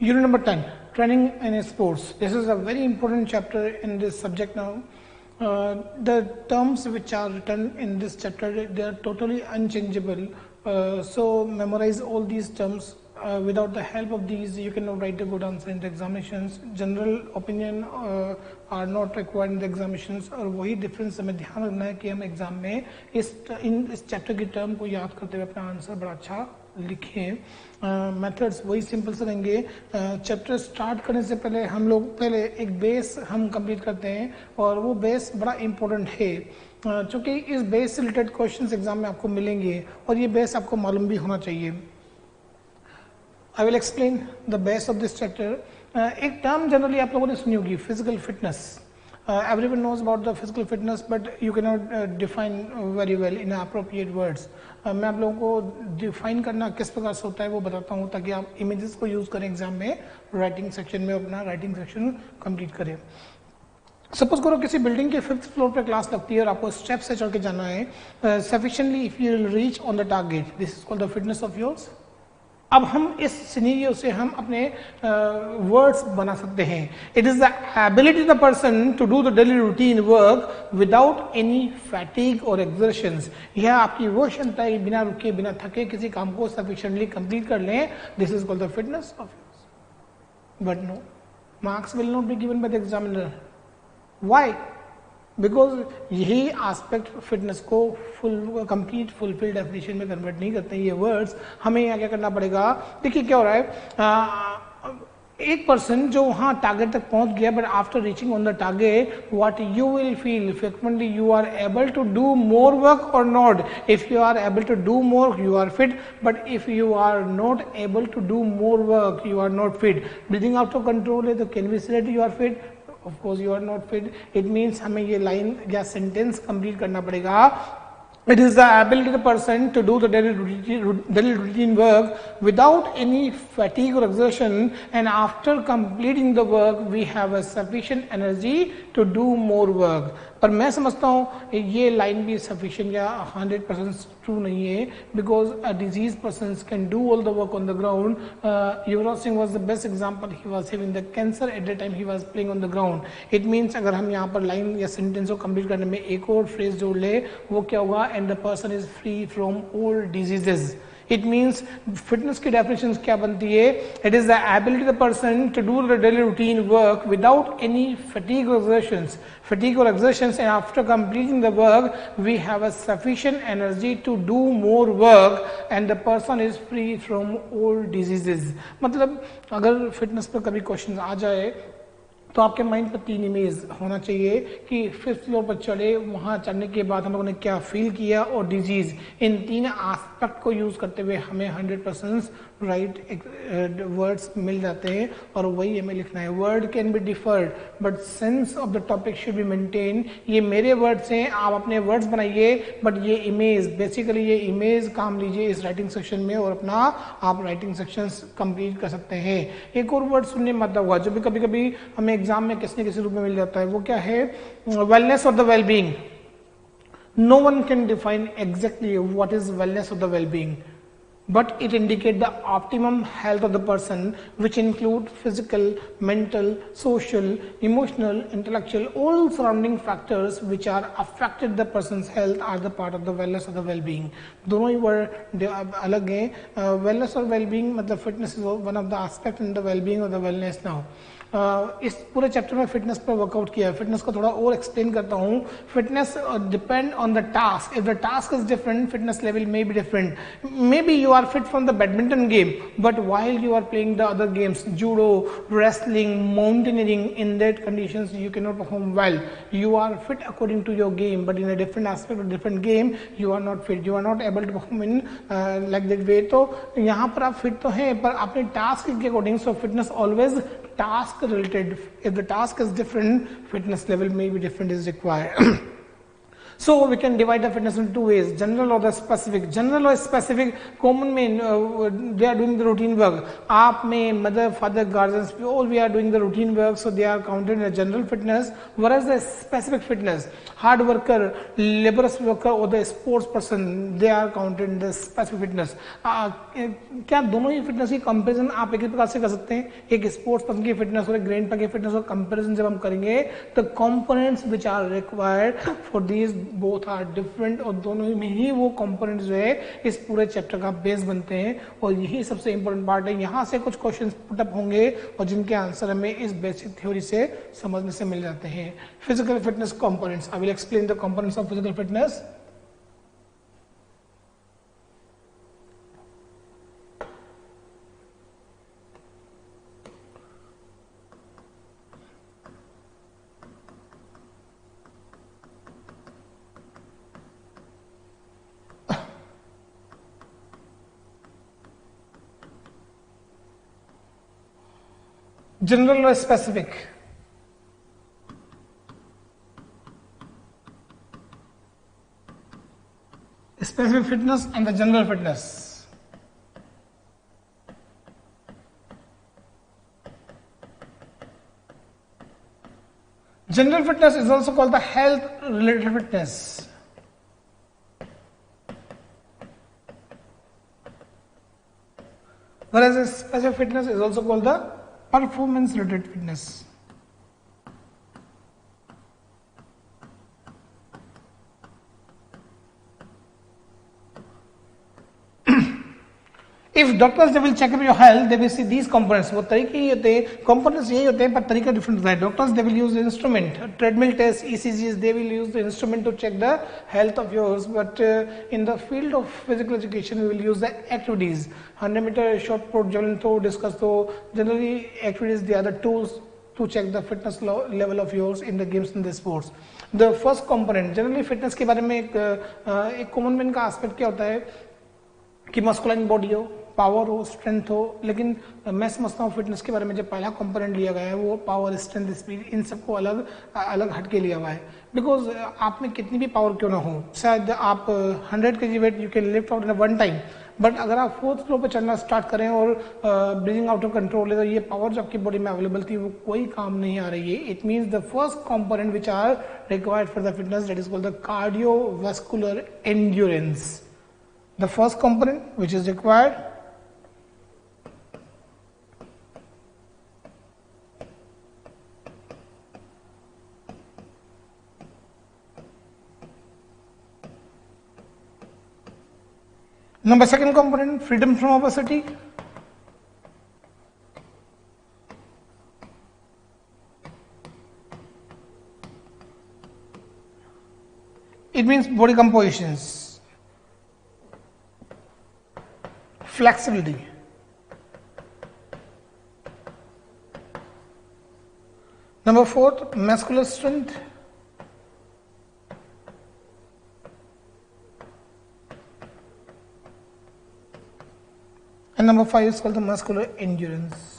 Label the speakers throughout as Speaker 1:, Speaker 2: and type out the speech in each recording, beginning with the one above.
Speaker 1: Unit number 10, training in sports. This is a very important chapter in this subject now. The terms which are written in this chapter, they are totally unchangeable. So memorize all these terms. Without the help of these, you cannot write a good answer in the examinations. General opinion are not required in the examinations. और वही difference हमें ध्यान रखना है कि हम exam में इस चैप्टर की टर्म को याद करते हुए अपना आंसर बड़ा अच्छा लिखें. मेथड्स वही सिंपल से रहेंगे. चैप्टर स्टार्ट करने से पहले हम लोग पहले एक बेस हम कंप्लीट करते हैं और वो बेस बड़ा इम्पोर्टेंट है क्योंकि इस बेस से रिलेटेड क्वेश्चंस एग्जाम में आपको मिलेंगे और ये बेस आपको मालूम भी होना चाहिए. I will explain the base of this chapter. एक टर्म जनरली आप लोगों ने सुनी होगी, physical fitness. Everyone knows about the physical fitness, but you cannot define very well in appropriate words. मैं आप लोगों को डिफाइन करना किस प्रकार से होता है वो बताता हूँ ताकि आप इमेजेस को यूज करें एग्जाम में, राइटिंग सेक्शन में अपना राइटिंग सेक्शन कंप्लीट करें. सपोज करो किसी बिल्डिंग के 5th फ्लोर पे क्लास लगती है और आपको स्टेप से चढ़ के जाना है. Sufficiently if you will reach on the target, this is called the fitness of yours. अब हम इस सिनेरियो से हम अपने वर्ड्स बना सकते हैं. It is the ability the person to do the daily routine work without any fatigue और एक्सर्शंस. यह आपकी वो क्षमता है बिना रुके बिना थके किसी काम को सफिशिएंटली कंप्लीट कर लें. This is called the fitness of yours. But no, marks will not be given by the examiner. Why? Because यही एस्पेक्ट फिटनेस को फुल कंप्लीट फुलफिल डेफिनेशन में कन्वर्ट नहीं करते हैं ये वर्ड्स. हमें यहाँ क्या करना पड़ेगा. देखिए क्या हो रहा है, एक पर्सन जो वहाँ टारगेट तक पहुंच गया but after reaching on the target what you will feel frequently you are able to do more work or not. If you are able to do more you are fit, but if you are not able to do more work you are not fit. Breathing out of control है तो can we say you are fit? Of course you are not fit. It means हमें ये line या sentence complete करना पड़ेगा. It is the ability of the person to do the daily routine work without any fatigue or exertion, and after completing the work we have a sufficient energy to do more work. पर मैं समझता हूँ ये line भी sufficient या 100% true नहीं है because a disease person can do all the work on the ground. Yuvraj Singh was the best example. He was having the cancer at the time he was playing on the ground. It means अगर हम यहाँ पर line या sentence को complete करने में एक और फ्रेज जोड़ ले वो क्या होगा, and the person is free from all diseases. It means fitness की definition क्या बनती है. It is the ability of the person to do the daily routine work without any fatigue or exertions. Fatigue or exertions, and after completing the work, we have a sufficient energy to do more work, and the person is free from all diseases. मतलब अगर fitness पर कभी question आ जाए तो आपके mind पर 3 image होना चाहिए कि 5th फ्लोर पर चढ़े, वहां चढ़ने के बाद हम लोगों ने क्या फील किया और डिजीज. इन 3 एस्पेक्ट को यूज करते हुए हमें 100% राइट वर्ड्स मिल जाते हैं और वही हमें लिखना है. Word can be deferred but sense of the topic should be maintain. ये मेरे वर्ड्स हैं, आप अपने वर्ड्स बनाइए बट ये इमेज, बेसिकली ये इमेज काम लीजिए इस राइटिंग सेक्शन में और अपना आप राइटिंग सेक्शन कंप्लीट कर सकते हैं. एक और वर्ड सुनने में आता हुआ जो भी कभी कभी हमें एग्जाम में किसी न किसी रूप में मिल जाता है, वो क्या है, वेलनेस और the wellbeing. No one can define exactly what is wellness और the wellbeing, but it indicates the optimum health of the person, which include physical, mental, social, emotional, intellectual, all surrounding factors which are affected the person's health are the part of the wellness or the well-being. दोनों ही word अलग हैं. wellness और well-being मतलब fitness is one of the aspect in the well-being or the wellness. now इस पूरे chapter में fitness पर workout किया है. फिटनेस को थोड़ा और एक्सप्लेन करता हूँ. Fitness depend on the task. If the task is different fitness level may be different. May be you are fit from the badminton game, but while you are playing the other games, judo, wrestling, mountaineering, in that conditions you cannot perform well. You are fit according to your game, but in a different aspect of different game you are not fit. You are not able to perform in like that way. तो यहाँ पर आप fit तो हैं पर अपने task के according. So fitness always task related. If the task is different, fitness level may be different is required. So we can divide the fitness in two ways, general or the specific. General or specific, common में they are doing the routine work. आप में mother, father, guardians, all we are doing the routine work, so they are counted in a general fitness. Whereas the specific fitness, hard worker, laborious worker or the sports person, they are counted in the specific fitness. क्या दोनों ही fitness की comparison आप एक ही प्रकार से कर सकते हैं? एक स्पोर्ट्स पर्सन की फिटनेस और एक ग्रैंडपा की फिटनेस और कंपैरिजन जब हम करेंगे तो components which are required for these both are different, और दोनों में ही वो कंपोनेंट्स जो है इस पूरे चैप्टर का बेस बनते हैं, और यही सबसे इंपॉर्टेंट पार्ट है. यहां से कुछ क्वेश्चंस पुटअप होंगे और जिनके आंसर हमें इस बेसिक थ्योरी से समझने से मिल जाते हैं. Physical fitness components, I will explain the components of physical fitness. General or specific? Specific fitness and the general fitness. General fitness is also called the health related fitness. Whereas a specific fitness is also called the performance related fitness. If doctors they will check up your health, they will see these components. वो तरीके ही होते हैं, components यही होते हैं पर तरीका different होता है. Doctors they will use the instrument, treadmill test, ECGs, they will use the instrument to check the health of yours. But in the field of physical education, we will use the activities. 100 meter shot put, javelin throw, discus throw. Generally, activities they are the tools to check the fitness level of yours in the games and the sports. The first component, generally fitness के बारे में एक common man का aspect क्या होता है कि masculine body हो, पावर हो, स्ट्रेंथ हो, लेकिन मैं समझता हूँ फिटनेस के बारे में जब पहला कंपोनेंट लिया गया है वो पावर, स्ट्रेंथ, स्पीड, इन सबको अलग अलग हटके लिया हुआ है. बिकॉज आप में कितनी भी पावर क्यों ना हो, शायद आप 100 kg weight you can lift out in one time, but अगर आप 4th फ्लोर पे चढ़ना स्टार्ट करें और ब्रीदिंग आउट ऑफ कंट्रोल है तो ये पावर जो आपकी बॉडी में अवेलेबल थी वो कोई काम नहीं आ रही है. It means the first component which are required for the fitness that is called the cardiovascular endurance. The first component which is required number second component, freedom from obesity. It means body compositions, flexibility. Number 4, muscular strength. And number 5 is called the muscular endurance.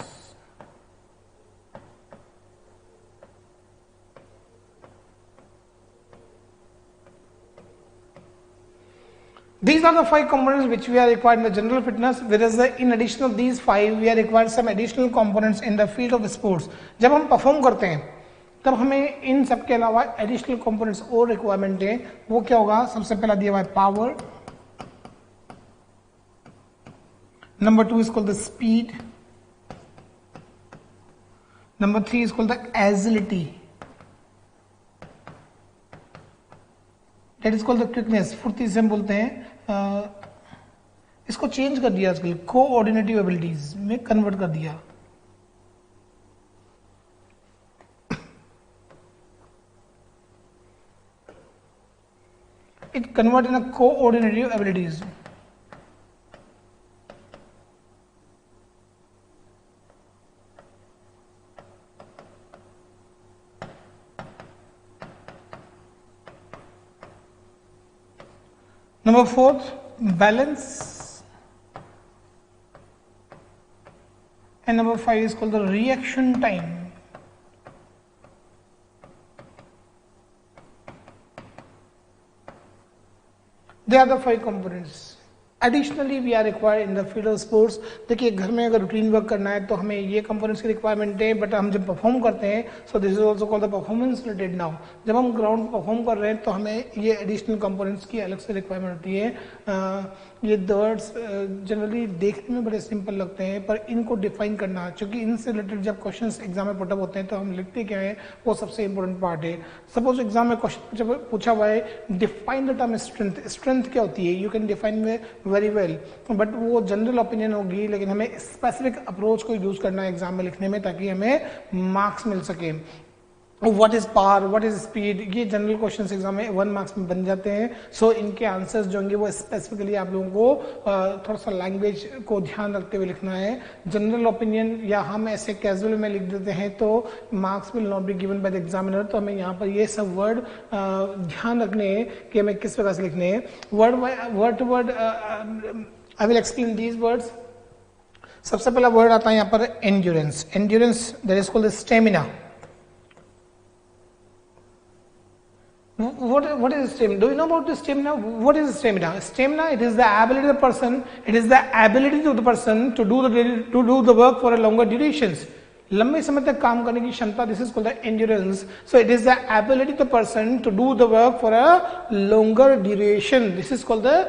Speaker 1: These are the 5 components which we are required in the general fitness, whereas in addition of these 5 we are required some additional components in the field of sports. जब हम perform करते हैं तब हमें इन सब के अलावा additional components और रिक्वायरमेंट है. वो क्या होगा? सबसे पहला दिया हुआ है power, number 2 is called the speed, number 3 is called the agility, that is called the quickness, फुर्ती से हम बोलते हैं. इसको चेंज कर दिया आजकल, कोऑर्डिनेटिव एबिलिटीज में कन्वर्ट कर दिया. It convert in coordinative abilities. Number 4, balance, and number 5 is called the reaction time. They are the 5 components additionally we are required in the field of sports. देखिए घर में अगर रूटीन वर्क करना है तो हमें ये कंपोनेंट्स की रिक्वायरमेंट है, बट हम जब परफॉर्म करते हैं so this is also called the performance related. Now जब हम ग्राउंड परफॉर्म कर रहे हैं तो हमें ये एडिशनल कंपोनेंट्स की अलग से रिक्वायरमेंट होती है। ये वर्ड्स जनरली देखने में बड़े सिंपल लगते हैं, पर इनको डिफाइन करना, क्योंकि इनसे रिलेटेड जब क्वेश्चंस एग्जाम में पुटअप होते हैं तो हम लिखते क्या है, वो सबसे इंपॉर्टेंट पार्ट है। सपोज एग्जाम में क्वेश्चन जब पूछा हुआ है define the term strength, strength क्या होती है, you can define very well, but वो जनरल ओपिनियन होगी, लेकिन हमें स्पेसिफिक अप्रोच को यूज करना है एग्जाम में लिखने में ताकि हमें मार्क्स मिल सके। What is power, what is speed, ये जनरल क्वेश्चन एग्जाम में 1 मार्क्स में बन जाते हैं। सो इनके आंसर्स जो होंगे वो स्पेसिफिकली आप लोगों को थोड़ा सा लैंग्वेज को ध्यान रखते हुए लिखना है। जनरल ओपिनियन या हम ऐसे कैजुअल में लिख देते हैं तो marks will not be given by the examiner. तो हमें यहाँ पर ये सब वर्ड ध्यान रखने हैं कि हमें किस प्रकार से लिखने हैं। Word to word I will explain these words. सबसे पहला वर्ड आता है यहाँ पर endurance. Endurance that is called stamina. What is stamina? Do you know about the stamina? What is stamina? Stamina, it is the ability of the person, it is the ability of the person to do the work for a longer durations. लंबे समय तक काम करने की क्षमता, this is called the endurance. So it is the ability of the person to do the work for a longer duration. This is called the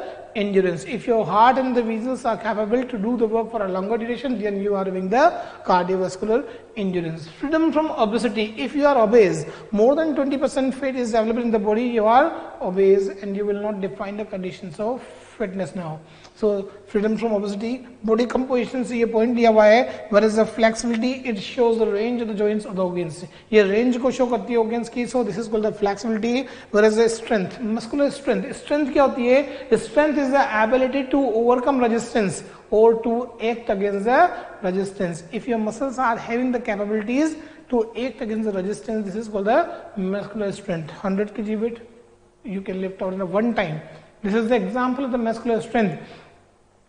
Speaker 1: endurance. If your heart and the vessels are capable to do the work for a longer duration, then you are having the cardiovascular endurance. Freedom from obesity. If you are obese, more than 20% fat is available in the body, you are obese and you will not define the conditions of fitness now. So freedom from obesity. Body composition से ये point दिया हुआ है, whereas the flexibility it shows the range of the joints of the organs. ये range को show करती है organs की, so this is called the flexibility. Whereas the strength, muscular strength. Strength क्या होती है? Strength is the ability to overcome resistance or to act against the resistance. If your muscles are having the capabilities to act against the resistance, this is called the muscular strength. 100 kg weight you can lift out in a one time. This is the example of the muscular strength.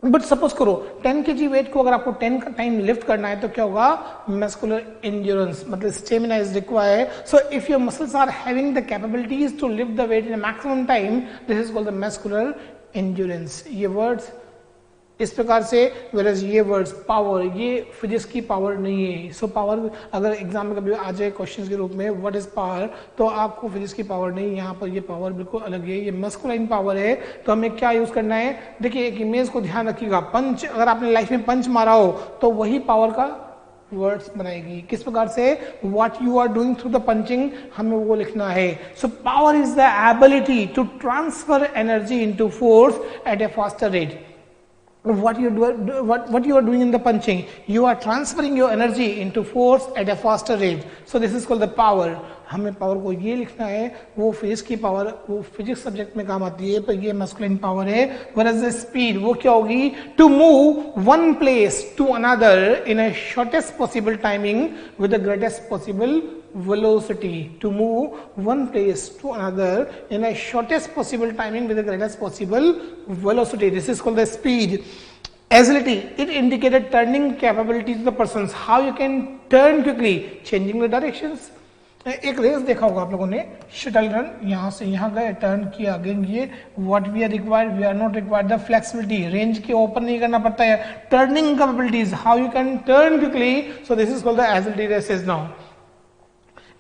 Speaker 1: But suppose करो 10 kg wait को अगर आपको 10 का time lift करना है तो क्या होगा, मस्कुलर एंड्योरेंस, मतलब stamina is required. So if your muscles are having the capabilities to lift the weight in a maximum time, this is called the muscular endurance. ये वर्ड्स इस प्रकार से, whereas ये वर्ड्स पावर, ये physics की power नहीं है। So power अगर एग्जाम में कभी आ जाए क्वेश्चन के रूप में व्हाट इज पावर, तो आपको फिजिक्स की पावर नहीं, यहाँ पर ये पावर बिल्कुल अलग है, ये मस्कुलाइन पावर है। तो हमें क्या यूज करना है, देखिए एक इमेज को ध्यान रखिएगा, पंच अगर आपने लाइफ में पंच मारा हो तो वही पावर का वर्ड्स बनाएगी। किस प्रकार से, what you are doing through the punching, हमें वो लिखना है। So power is the ability to transfer energy into force at a faster rate. What you are doing in the punching, you are transferring your energy into force at a faster rate. So this is called the power. हमें power को ये लिखना है, वो physics की power, वो physics subject में काम आती है, पर ये मस्कुलिन पावर है। whereas the speed, वो क्या होगी, to move one place to another in a shortest possible timing with the greatest possible velocity. To move one place to another in a shortest possible timing with the greatest possible velocity. This is called the speed. Agility, it indicated turning capabilities of the persons, how you can turn quickly, changing the directions. एक race देखा होगा आप लोगों ने, shuttle run, यहाँ से यहाँ गए, टर्न किया, अगेन ये, what we are required, we are not required the flexibility, range के ओपन नहीं करना पड़ता है, turning capabilities, how you can turn quickly, so this is called the agility races. Now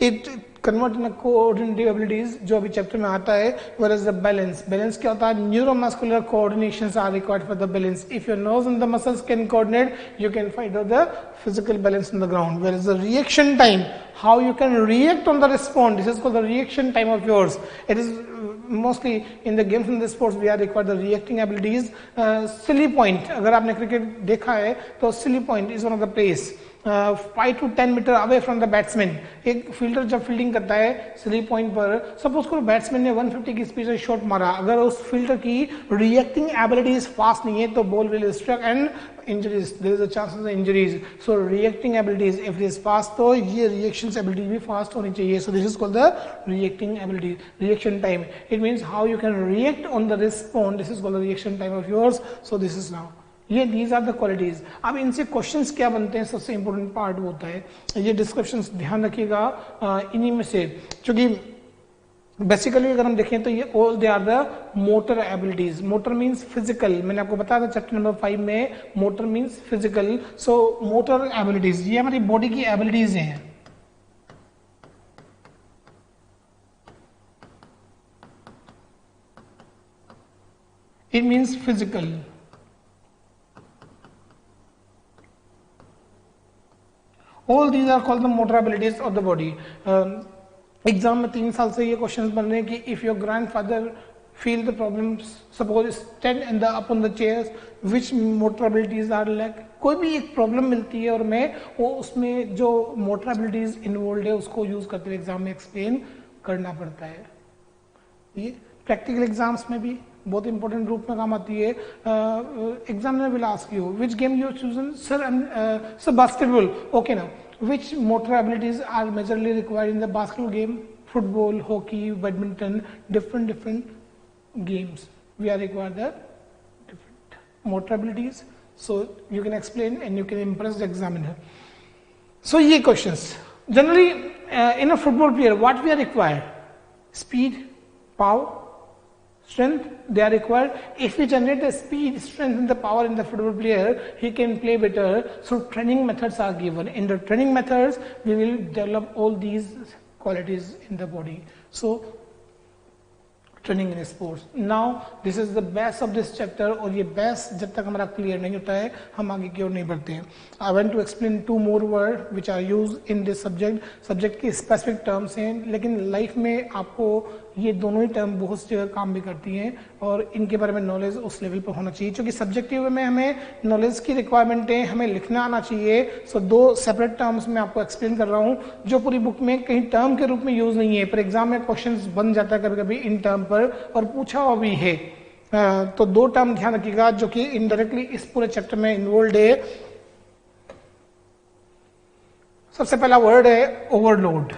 Speaker 1: it convert in coordinative abilities, जो अभी chapter में आता है। whereas the balance, balance क्या होता है, neuromuscular coordinations are required for the balance. If your nerves and the muscles can coordinate, you can find out the physical balance on the ground. Whereas the reaction time, how you can react on the response, this is called the reaction time of yours. It is mostly in the games and the sports we are required the reacting abilities. Silly point, अगर आपने cricket देखा है तो silly point is one of the place 5 to 10 metre away from the batsman. एक fielder जब fielding करता है silly point पर, सपोज करो बैट्समैन ने 150 की स्पीड से शॉट मारा, अगर उस फील्डर की रिएक्टिंग एबिलिटीज फास्ट नहीं है तो ball will strike and injuries, there is a chance of injuries. So reacting abilities if it is fast, तो ये रिएक्शन एबिलिटी भी फास्ट होनी चाहिए। So this is called the reacting ability. Reaction time, it means how you can react on the response, this is called the reaction time of yours. So this is now, ये these are the qualities. अब इनसे questions क्या बनते हैं, सबसे important part होता है ये डिस्क्रिप्शंस, ध्यान रखिएगा इन्हीं में से, क्योंकि बेसिकली अगर हम देखें तो ये all they are the motor abilities. Motor means physical, मैंने आपको बताया था चैप्टर नंबर 5 में, motor means physical. So motor abilities ये हमारी बॉडी की एबिलिटीज हैं. It means physical. All these are called the motor abilities of the body. Exam में 3 साल से ये क्वेश्चंस बन रहे हैं कि if your grandfather feel the problems, suppose stand in the upon the chairs, which motor abilities are lack. कोई भी एक प्रॉब्लम मिलती है और मैं वो उसमें जो मोटर एबिलिटीज इन्वॉल्व है उसको यूज करते हुए एग्जाम में एक्सप्लेन करना पड़ता है. ये प्रैक्टिकल एग्जाम्स में भी बहुत इंपॉर्टेंट रूप में काम आती है. Examiner will ask you which game you chosen. Sir basketball. Okay ना, which motor abilities are majorly required in the basketball game? Football, hockey, badminton, different games. We are required the different motor abilities. So you can explain and you can impress the examiner. So ye questions. Generally, in a football player, what we are required? Speed, power, strength. They are required. If we generate the speed, strength and the power in the football player, he can play better. So training methods are given. In the training methods, we will develop all these qualities in the body. So training in sports. Now this is the base of this chapter. और ये base जब तक हमारा clear नहीं होता है हम आगे की ओर नहीं बढ़ते हैं. I want to explain 2 more word which are use in this subject. Subject की स्पेसिफिक टर्म्स हैं, लेकिन लाइफ में आपको ये दोनों ही टर्म बहुत सी जगह काम भी करती हैं और इनके बारे में नॉलेज उस लेवल पर होना चाहिए. क्योंकि सब्जेक्टिव में हमें नॉलेज की रिक्वायरमेंट है, हमें लिखना आना चाहिए. सो 2 सेपरेट टर्म्स मैं आपको एक्सप्लेन कर रहा हूँ जो पूरी बुक में कहीं टर्म के रूप में यूज नहीं है, पर एग्जाम में क्वेश्चन बन जाता है कभी कभी इन टर्म पर और पूछा हुआ भी है. तो 2 टर्म ध्यान रखिएगा जो कि इनडायरेक्टली इस पूरे चैप्टर में इन्वॉल्व है. सबसे पहला वर्ड है overload.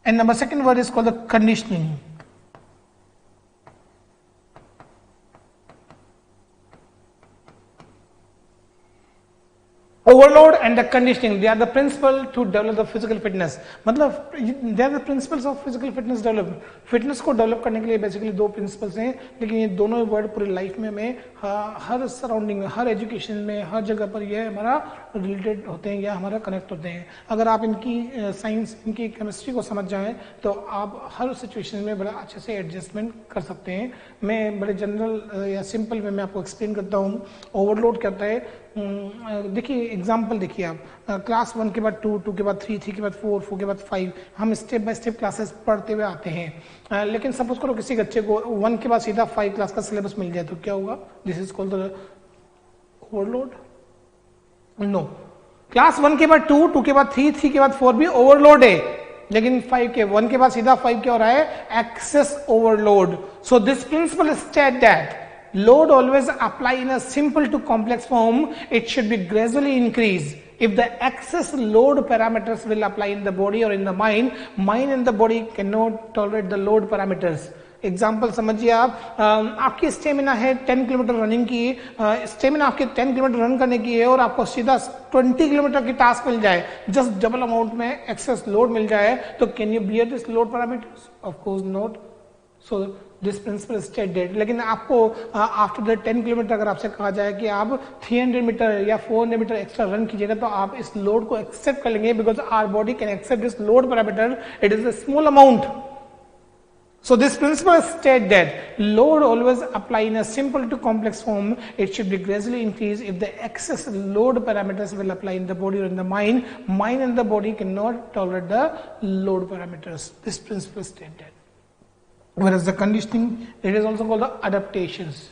Speaker 1: And number 2nd word is called the conditioning. Overload and the conditioning, they are the principle to develop the physical fitness. मतलब they are the principles of physical fitness development. Fitness को develop करने के लिए basically 2 principles हैं, लेकिन ये दोनों word पूरी लाइफ में हमें हर सराउंडिंग में, हर एजुकेशन में, हर जगह पर ये हमारा रिलेटेड होते हैं या हमारा कनेक्ट होते हैं. अगर आप इनकी साइंस, इनकी केमिस्ट्री को समझ जाएं तो आप हर सिचुएशन में बड़ा अच्छे से एडजस्टमेंट कर सकते हैं. मैं बड़े जनरल या सिंपल वे में आपको एक्सप्लेन करता हूँ. ओवरलोड करता है, देखिए एग्जाम्पल देखिए आप, क्लास 1 के बाद 2, 2 के बाद 3, 3 के बाद 4, 4 के बाद 5, हम स्टेप बाय स्टेप क्लासेस पढ़ते हुए आते हैं. लेकिन सपोज करो किसी बच्चे को 1 के बाद सीधा 5 क्लास का सिलेबस मिल जाए तो क्या होगा? This is called the overload. No, class 1 के बाद 2, 2 के बाद 3, 3 के बाद 4 भी ओवरलोड है, लेकिन 1 के बाद सीधा 5 क्या हो रहा है? Excess overload. So this principle state that load always apply in a simple to complex form. It should be gradually increased. If the excess load parameters will apply in the body or in the mind and the body cannot tolerate the load parameters. Example समझिए आप, आपकी stamina है 10 kilometre running की, stamina आपके 10 kilometre run करने की है और आपको सीधा 20 किलोमीटर की टास्क मिल जाए, जस्ट डबल अमाउंट में एक्सेस लोड मिल जाए, तो can you bear this load parameters? Of course not. So this principle state that. लेकिन आपको आफ्टर द 10 किलोमीटर अगर आपसे कहा जाए कि आप 300 मीटर या 400 मीटर एक्स्ट्रा रन कीजिएगा तो आप इस लोड को एक्सेप्ट कर लेंगे, because our body can accept this load parameter. It is a small amount. So this principle states that load always apply in a simple to complex form. It should be gradually increased if the excess load parameters will apply in the body or in the mind. Mind and the body cannot tolerate the load parameters. This principle states that. Whereas the conditioning, it is also called the adaptations.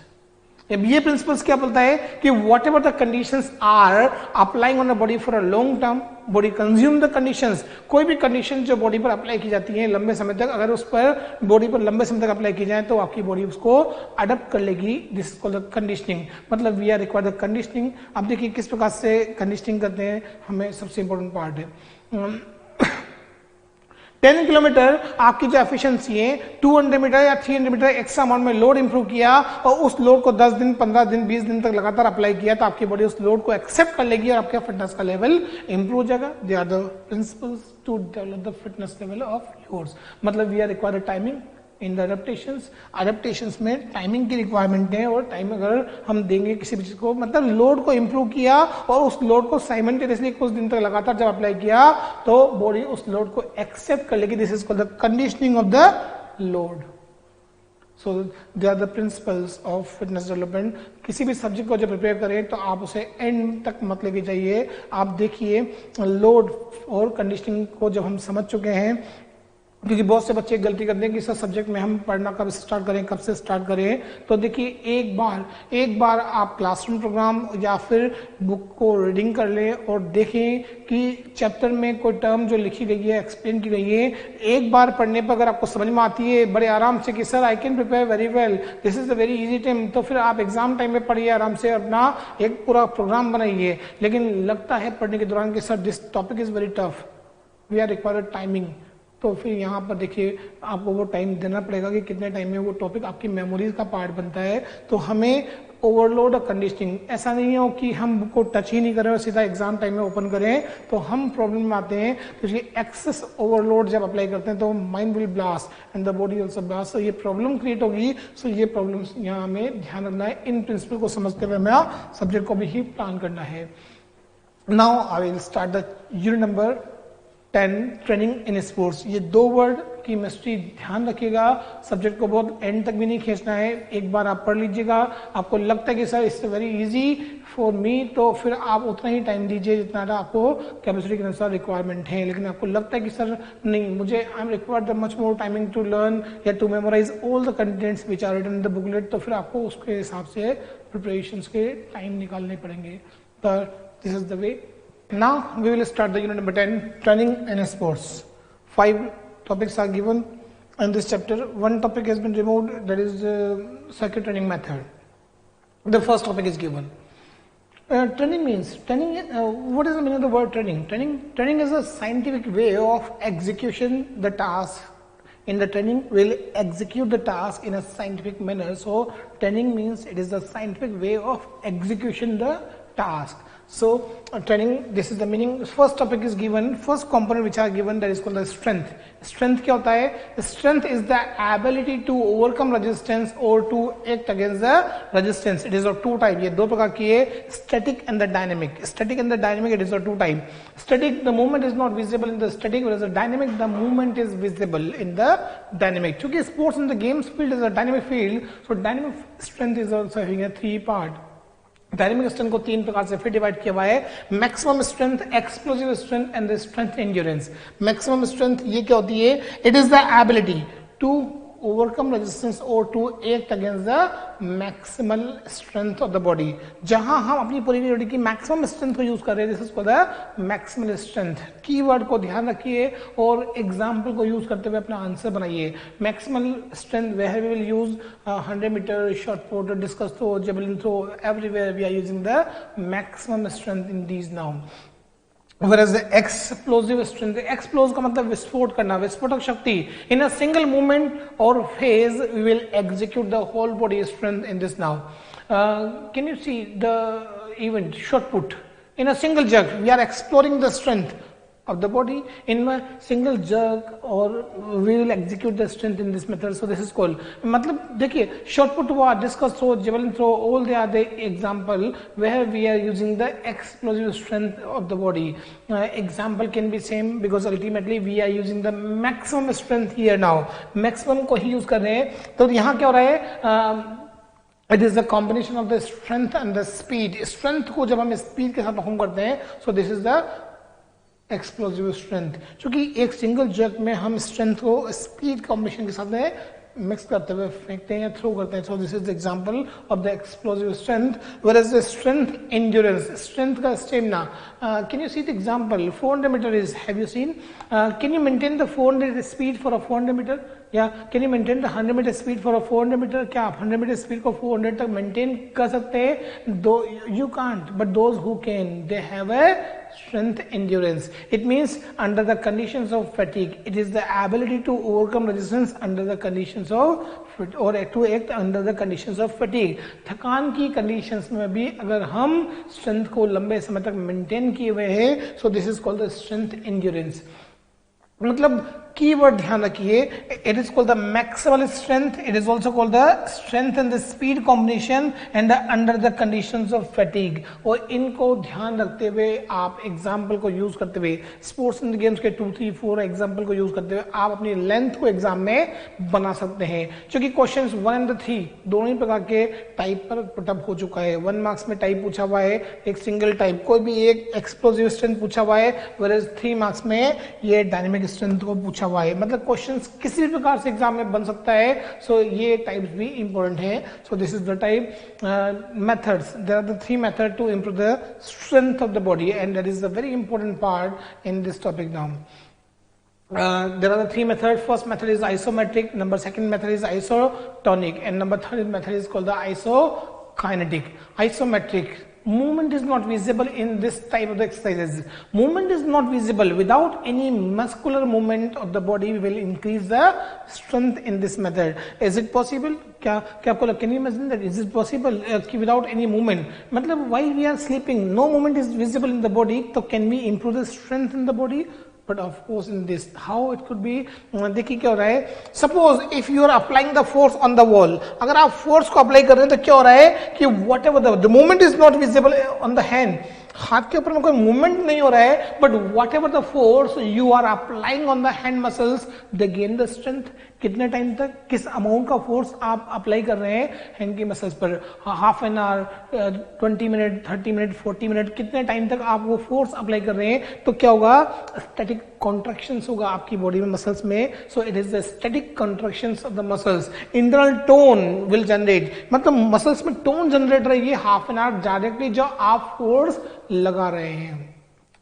Speaker 1: अब ये principles क्या बोलता है कि whatever the conditions are applying on the body for a long term, body consume the conditions. कोई भी condition जो body पर अप्लाई की जाती है लंबे समय तक, अगर उस पर बॉडी पर लंबे समय तक अप्लाई की जाए तो आपकी बॉडी उसको अडप्ट कर लेगी. This is called the conditioning. मतलब we are required the conditioning. अब देखिए किस प्रकार से कंडीशनिंग करते हैं, हमें सबसे इंपॉर्टेंट पार्ट है. 10 किलोमीटर आपकी जो एफिशिएंसी है 200 मीटर या 300 मीटर एक्स्ट्रा अमाउंट में लोड इंप्रूव किया और उस लोड को 10 दिन 15 दिन 20 दिन तक लगातार अप्लाई किया तो आपकी बॉडी उस लोड को एक्सेप्ट कर लेगी और आपका फिटनेस का लेवल इंप्रूव हो जाएगा। They are the principles to develop the fitness level of yours. मतलब we are required timing in the adaptations में टाइमिंग की रिक्वायरमेंट है और टाइम अगर हम देंगे किसी भी चीज को, मतलब लोड को इंप्रूव किया और उस लोड को साइमल्टेनियसली कुछ दिन तक लगातार जब अप्लाई किया तो बॉडी उस लोड को एक्सेप्ट कर लेगी। This is called the conditioning of the load. So they are the principles of fitness development. किसी भी सब्जेक्ट को जब प्रिपेयर करें तो आप उसे एंड तक मत लेके जाइए। आप देखिए लोड और कंडीशनिंग को जब हम समझ चुके हैं, क्योंकि बहुत से बच्चे गलती करते हैं कि सर सब्जेक्ट में हम पढ़ना कब स्टार्ट करें, कब से स्टार्ट करें। तो देखिए एक बार आप क्लासरूम प्रोग्राम या फिर बुक को रीडिंग कर लें और देखें कि चैप्टर में कोई टर्म जो लिखी गई है, एक्सप्लेन की गई है, एक बार पढ़ने पर अगर आपको समझ में आती है बड़े आराम से कि sir I can prepare very well, this is a very easy time, तो फिर आप एग्जाम टाइम में पढ़िए, आराम से अपना एक पूरा प्रोग्राम बनाइए। लेकिन लगता है पढ़ने के दौरान कि sir this topic is very tough, we are required timing, तो फिर यहाँ पर देखिए आपको वो टाइम देना पड़ेगा कि कितने टाइम में वो टॉपिक आपकी मेमोरीज का पार्ट बनता है। तो हमें ओवरलोड और कंडीशनिंग, ऐसा नहीं हो कि हम बुक को टच ही नहीं करें और सीधा एग्जाम टाइम में ओपन करें तो हम प्रॉब्लम में आते हैं। तो ये एक्सेस ओवरलोड जब अप्लाई करते हैं तो mind will blast and the body also blast, तो ये प्रॉब्लम क्रिएट होगी। सो ये प्रॉब्लम यहाँ हमें ध्यान रखना है। इन प्रिंसिपल को समझते हुए हमें सब्जेक्ट को भी ही प्लान करना है। Now I will start the unit number 10 training in sports. ये दो वर्ड की मिस्ट्री ध्यान रखिएगा, सब्जेक्ट को बहुत एंड तक भी नहीं खींचना है। एक बार आप पढ़ लीजिएगा, आपको लगता है कि sir it's very easy for me, तो फिर आप उतना ही टाइम दीजिए जितना आपको कैपेसिटी के अनुसार रिक्वायरमेंट है। लेकिन आपको लगता है कि सर नहीं, मुझे I am required the much more timing to learn या to memorise all the contents which are written in the booklet, तो फिर आपको उसके हिसाब से प्रिपरेशन के टाइम निकालने पड़ेंगे। This is the way. Now we will start the unit number 10, training in sports. 5 topics are given in this chapter. One topic has been removed, that is circuit training method. The first topic is given. Training means what is the meaning of the word training? Training is a scientific way of execution the task. In the training, we'll execute the task in a scientific manner. So training means it is the scientific way of execution the task. So training, this is the meaning. First topic is given, first component which are given, that is called the strength. Strength क्या होता है? Strength is the ability to overcome resistance or to act against the resistance. It is of two type. ये दो प्रकार की है, static and the dynamic. Static and the dynamic, it is of two type. Static, the movement is not visible in the static, whereas the dynamic, the movement is visible in the dynamic. क्योंकि sports in the games field is a dynamic field, so dynamic strength is also having a 3 part. Dynamic strength को 3 प्रकार से फिर divide किया हुआ है, maximum strength, explosive strength and the strength endurance. Maximum strength ये क्या होती है? It is the ability to overcome resistance or to act against the maximal strength of the body। जहां हम अपनी पूरी बॉडी की मैक्सिमम स्ट्रेंथ को यूज कर रहे हैं, this is called the maximal strength. Keyword को ध्यान रखिए और एग्जांपल को यूज करते हुए अपना आंसर बनाइए। Maximal strength where we will use 100 metre, shot put, discus throw, javelin throw, everywhere we are using the maximum strength in these now. Whereas the explosive strength, explode का मतलब विस्फोट करना, विस्फोटक शक्ति। In a single movement or phase, we will execute the whole body strength in this now. Can you see the event shot put? In a single jerk, we are exploring the strength of the body in a single jerk, or we will execute the strength in this method. So this is called, मतलब देखिए shot put हुआ, discus throw, javelin throw, all they are the example where we are using the explosive strength of the body. Example can be same because ultimately we are using the maximum strength here now. Maximum को ही use कर रहे हैं, तो यहाँ क्या हो रहा है? It is the combination of the strength and the speed. Strength को जब हम speed के साथ परफॉर्म करते हैं, so this is the explosive strength. क्योंकि एक सिंगल जर्क में हम स्ट्रेंथ को स्पीड कॉम्बिनेशन के साथ में मिक्स करते हुए फेंकते हैं या थ्रो करते हैं। So this is the example of the explosive strength. Whereas the strength endurance, strength का stamina. Can you see the example? 400 metre is, have you seen? Can you maintain the 400 speed for a 400 metre? या can you maintain the 100 metre speed for a 400 metre? क्या आप 100 metre speed को 400 तक maintain कर सकते हैं? You can't, but those who can, they have a strength endurance. It means under the conditions of fatigue, it is the ability to overcome resistance under the conditions of or to act under the conditions of fatigue. थकान की conditions में भी अगर हम strength को लंबे समय तक maintain किए हुए हैं, so this is called the strength endurance. मतलब कीवर्ड ध्यान रखिए, it is called the maximal strength, it is also called the strength in the speed combination and under the conditions of fatigue. और इनको ध्यान रखते हुए आप एग्जाम्पल को यूज करते हुए स्पोर्ट्स इन गेम्स के 2, 3, 4 एग्जाम्पल को यूज करते हुए आप अपनी लेंथ को एग्जाम में बना सकते हैं. क्योंकि क्वेश्चन 1 एंड 3 दोनों ही प्रकार के टाइप पर पुटअप हो चुका है. 1 मार्क्स में टाइप पूछा हुआ है, एक सिंगल टाइप कोई भी एक एक्सप्लोजिव स्ट्रेंथ पूछा हुआ है, whereas 3 मार्क्स में ये डायनेमिक स्ट्रेंथ को पूछा हुआ है. मतलब क्वेश्चंस किसी भी प्रकार से एग्जाम में बन सकता है. सो ये टाइप्स भी इंपॉर्टेंट है. So this is the type methods. There are the 3 method to improve the strength of the body and that is the very important part in this topic now. There are the 3 methods. First method is isometric, second method is isotonic, and third method is called the isokinetic. Isometric, movement is not visible in this type of the exercises. Movement is not visible. Without any muscular movement of the body, we will increase the strength in this method. Is it possible? क्या आपको can you imagine that? Is it possible without any movement? मतलब while we are sleeping, no movement is visible in the body. So can we improve the strength in the body? But of course in this, how it could be, देखिए क्या हो रहा है. Suppose if you are applying the force on the wall, अगर आप force को apply कर रहे हैं तो क्या हो रहा है कि whatever the movement is not visible on the hand, हाथ के ऊपर में कोई मूवमेंट नहीं हो रहा है, but whatever the force you are applying on the hand muscles they gain the strength. कितने टाइम तक, किस अमाउंट का फोर्स आप अप्लाई कर रहे हैं हैंड की मसल्स पर, half an hour, 20 minute, 30 minute, 40 minute, कितने टाइम तक आप वो फोर्स अप्लाई कर रहे हैं, तो क्या होगा, स्टैटिक कॉन्ट्रैक्शंस होगा आपकी बॉडी में, मसल्स में. सो it is the static contractions of the muscles. Internal tone will generate, मतलब मसल्स में टोन जनरेट रही है हाफ एन आवर डायरेक्टली जो आप फोर्स लगा रहे हैं.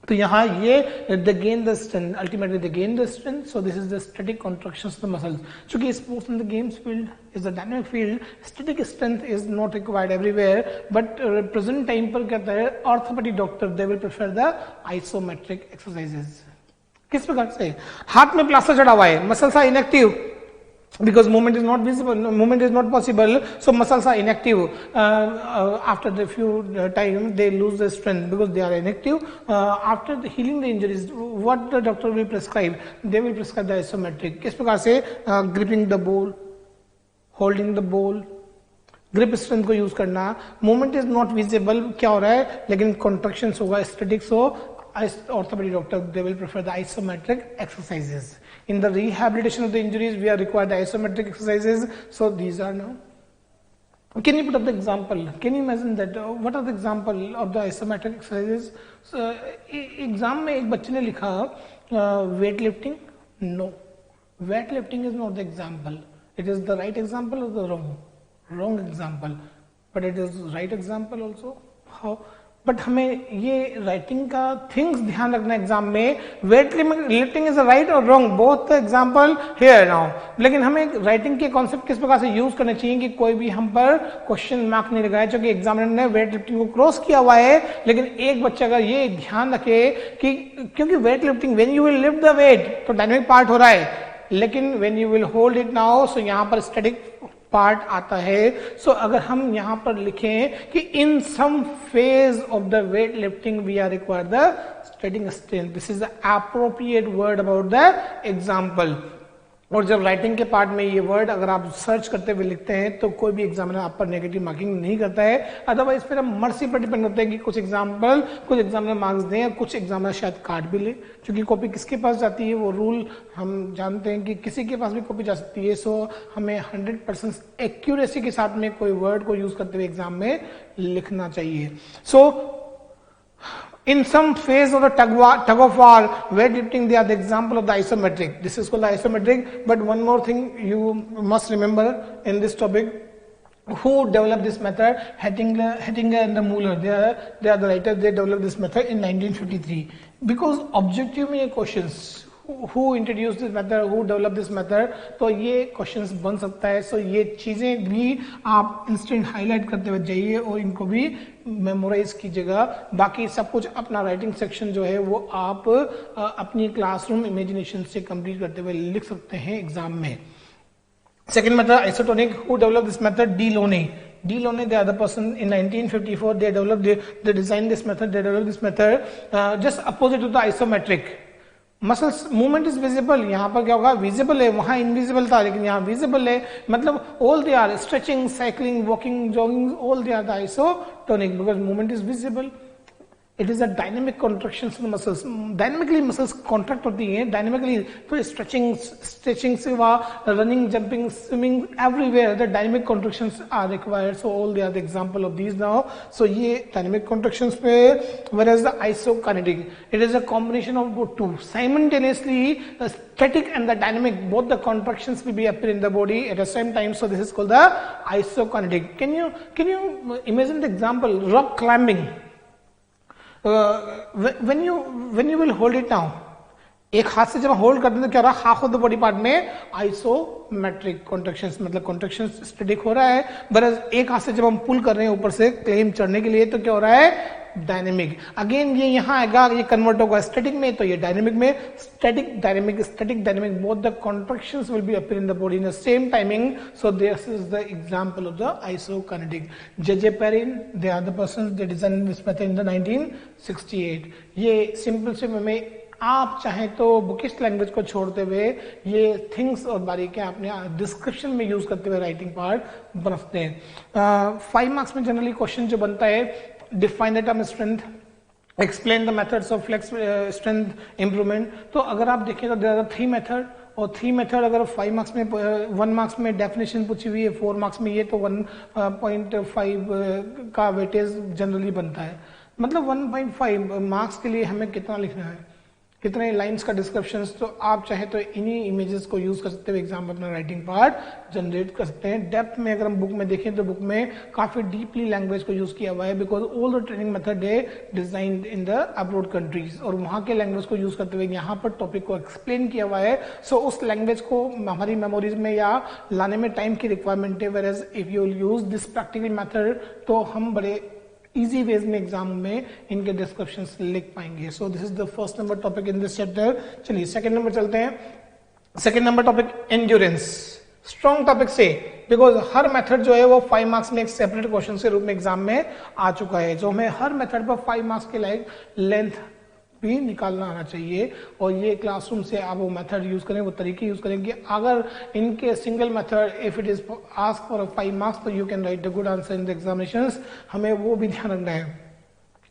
Speaker 1: तो यहाँ ये they gain the strength, ultimately they gain the strength. So this is the static contractions of the muscles. चूंकि sports in the games field is a dynamic field, static strength is not required everywhere. But present time पर कहता है orthopedic doctor they will prefer the isometric exercises. किस प्रकार से, हाथ में plaster चढ़ा हुआ है, muscles are inactive because movement is not visible, movement is not possible, so muscles are inactive. After the few time they lose their strength because they are inactive. After the healing the injuries, what the doctor will prescribe, they will prescribe the isometric. किस प्रकार से, gripping the ball, holding the ball, grip strength को use करना. Movement is not visible, क्या हो रहा है, लेकिन कॉन्ट्रैक्शंस होगा, स्टैटिक्स हो. Orthopedic doctor they will prefer the isometric exercises. In the rehabilitation of the injuries we are required the isometric exercises. So these are now. Can you put up the example? Can you imagine that? What are the example of the isometric exercises? So exam में एक बच्चे ने लिखा weight lifting. No, weight lifting is not the example. It is the right example or the wrong example. But it is right example also. How? But हमें ये writing का things ध्यान रखना एग्जाम में. वेट लिफ्टिंग इज राइट और wrong both example here now. लेकिन हमें writing के कॉन्सेप्ट किस प्रकार से यूज करने चाहिए कि कोई भी हम पर क्वेश्चन मार्क नहीं लगाए, क्योंकि एग्जामिनर ने वेट लिफ्टिंग को क्रॉस किया हुआ है. लेकिन एक बच्चा अगर ये ध्यान रखे कि क्योंकि weight lifting when you will lift the weight तो डायनेमिक पार्ट हो रहा है, लेकिन when you will hold it now so यहाँ पर स्टैटिक पार्ट आता है. सो अगर हम यहां पर लिखें कि in some phase of the weight lifting we are require the static strength, this is the appropriate word about the example. और जब राइटिंग के पार्ट में ये वर्ड अगर आप सर्च करते हुए लिखते हैं तो कोई भी एग्जामिनर आप पर नेगेटिव मार्किंग नहीं करता है. अदरवाइज फिर हम मर्सी पर डिपेंड होते हैं कि कुछ एग्जामिनर मार्क्स दें और कुछ एग्जामिनर शायद काट भी ले, क्योंकि कॉपी किसके पास जाती है वो रूल हम जानते हैं कि किसी के पास भी कॉपी जा सकती है. सो हमें 100% एक्यूरेसी के साथ में कोई वर्ड को यूज करते हुए एग्जाम में लिखना चाहिए. सो in some phase of the tug of war, weightlifting, they are the example of the isometric. This is called the isometric. But one more thing you must remember in this topic, who developed this method? Hettinger and the Muller. They are the writers. They developed this method in 1953. Because objective में questions, who introduced this method, who developed this method, तो ये questions बन सकता है. सो ये चीजें भी आप इंस्टेंट हाईलाइट करते हुए जाइए और इनको भी मेमोराइज कीजिएगा. बाकी सब कुछ अपना राइटिंग सेक्शन जो है वो आप अपनी क्लासरूम इमेजिनेशन से कंप्लीट करते हुए लिख सकते हैं एग्जाम में. Second method, isotonic. Who developed this method? D. Loney. D. Loney, the other person in 1954, they designed this method, they developed this method, just opposite to the isometric. Muscles movement is visible. यहाँ पर क्या होगा, visible है, वहां invisible था, लेकिन यहाँ visible है. मतलब all they are stretching, cycling, walking, jogging, all they are the isotonic because movement is visible. It is a dynamic contraction of muscles. Dynamically muscles contract होती हैं डायनेमिकली. तो स्ट्रेचिंग, स्ट्रेचिंग से running, jumping, swimming, everywhere the dynamic contractions are required. So all they are the example of these now. So ये dynamic contractions पे. whereas the isokinetic, it is a combination of both two simultaneously. Static and the dynamic, both the contractions will be appear in the body at the same time. So this is called the isokinetic. Can you imagine the example, rock climbing? When you will hold it now, एक हाथ से जब hold करते हैं तो क्या हो रहा है, half of the body part में आइसोमेट्रिक कॉन्ट्रैक्शंस, मतलब कॉन्ट्रैक्शंस स्टैटिक हो रहा है. बरस एक हाथ से जब हम पुल कर रहे हैं ऊपर से क्लेम चढ़ने के लिए तो क्या हो रहा है, डायनेमिक. अगेन ये यहाँ आएगा, ये कन्वर्ट होगा स्टैटिक में, तो ये डायनेमिक में. Static dynamic, static dynamic, both the contractions will be appear in the body in the same timing. So this is the example of the isokinetic. J Perrin, they are the persons they design this method in the 1968. ये simple से में आप चाहें तो bookish language को छोड़ते हुए ये थिंग्स और बारीकियां अपने डिस्क्रिप्शन में यूज करते हुए राइटिंग पार्ट बना सकते हैं. 5 मार्क्स में जनरली क्वेश्चन जो बनता है, define the term strength, explain the methods of flex strength improvement. तो अगर आप देखें तो देयर आर 3 मेथड, और 3 मेथड अगर 5 मार्क्स में, 1 मार्क्स में डेफिनेशन पूछी हुई है, 4 मार्क्स में ये, तो 1.5 का वेटेज जनरली बनता है. मतलब 1.5 मार्क्स के लिए हमें कितना लिखना है, कितने लाइंस का डिस्क्रिप्शन. तो आप चाहे तो इन्हीं इमेजेस को यूज कर सकते हो एग्जाम में अपना राइटिंग पार्ट जनरेट कर सकते हैं. डेप्थ में अगर हम बुक में देखें तो बुक में काफी डीपली लैंग्वेज को यूज किया हुआ है, because all the training method है designed in the abroad countries, और वहां के लैंग्वेज को यूज करते हुए यहाँ पर टॉपिक को एक्सप्लेन किया हुआ है. सो उस लैंग्वेज को हमारी मेमोरीज में या लाने में टाइम की रिक्वायरमेंट है. Whereas if you use this practical method तो हम बड़े इजी वेज में एग्जाम में इनके डिस्क्रिप्शंस लिख पाएंगे. सो this is the first number topic in this chapter. चलिए सेकंड नंबर चलते हैं. Second number topic endurance. Strong topic से, बिकॉज हर मेथड जो है वो 5 मार्क्स में एक सेपरेट क्वेश्चन के रूप में एग्जाम में आ चुका है. जो हमें हर मेथड पर 5 मार्क्स के लाइक लेंथ भी निकालना आना चाहिए, और ये क्लासरूम से आप वो मेथड यूज करें, वो तरीके यूज करें कि अगर इनके single method if it is ask for 5 marks तो you can write the good answer in the examinations. हमें वो भी ध्यान रखना है.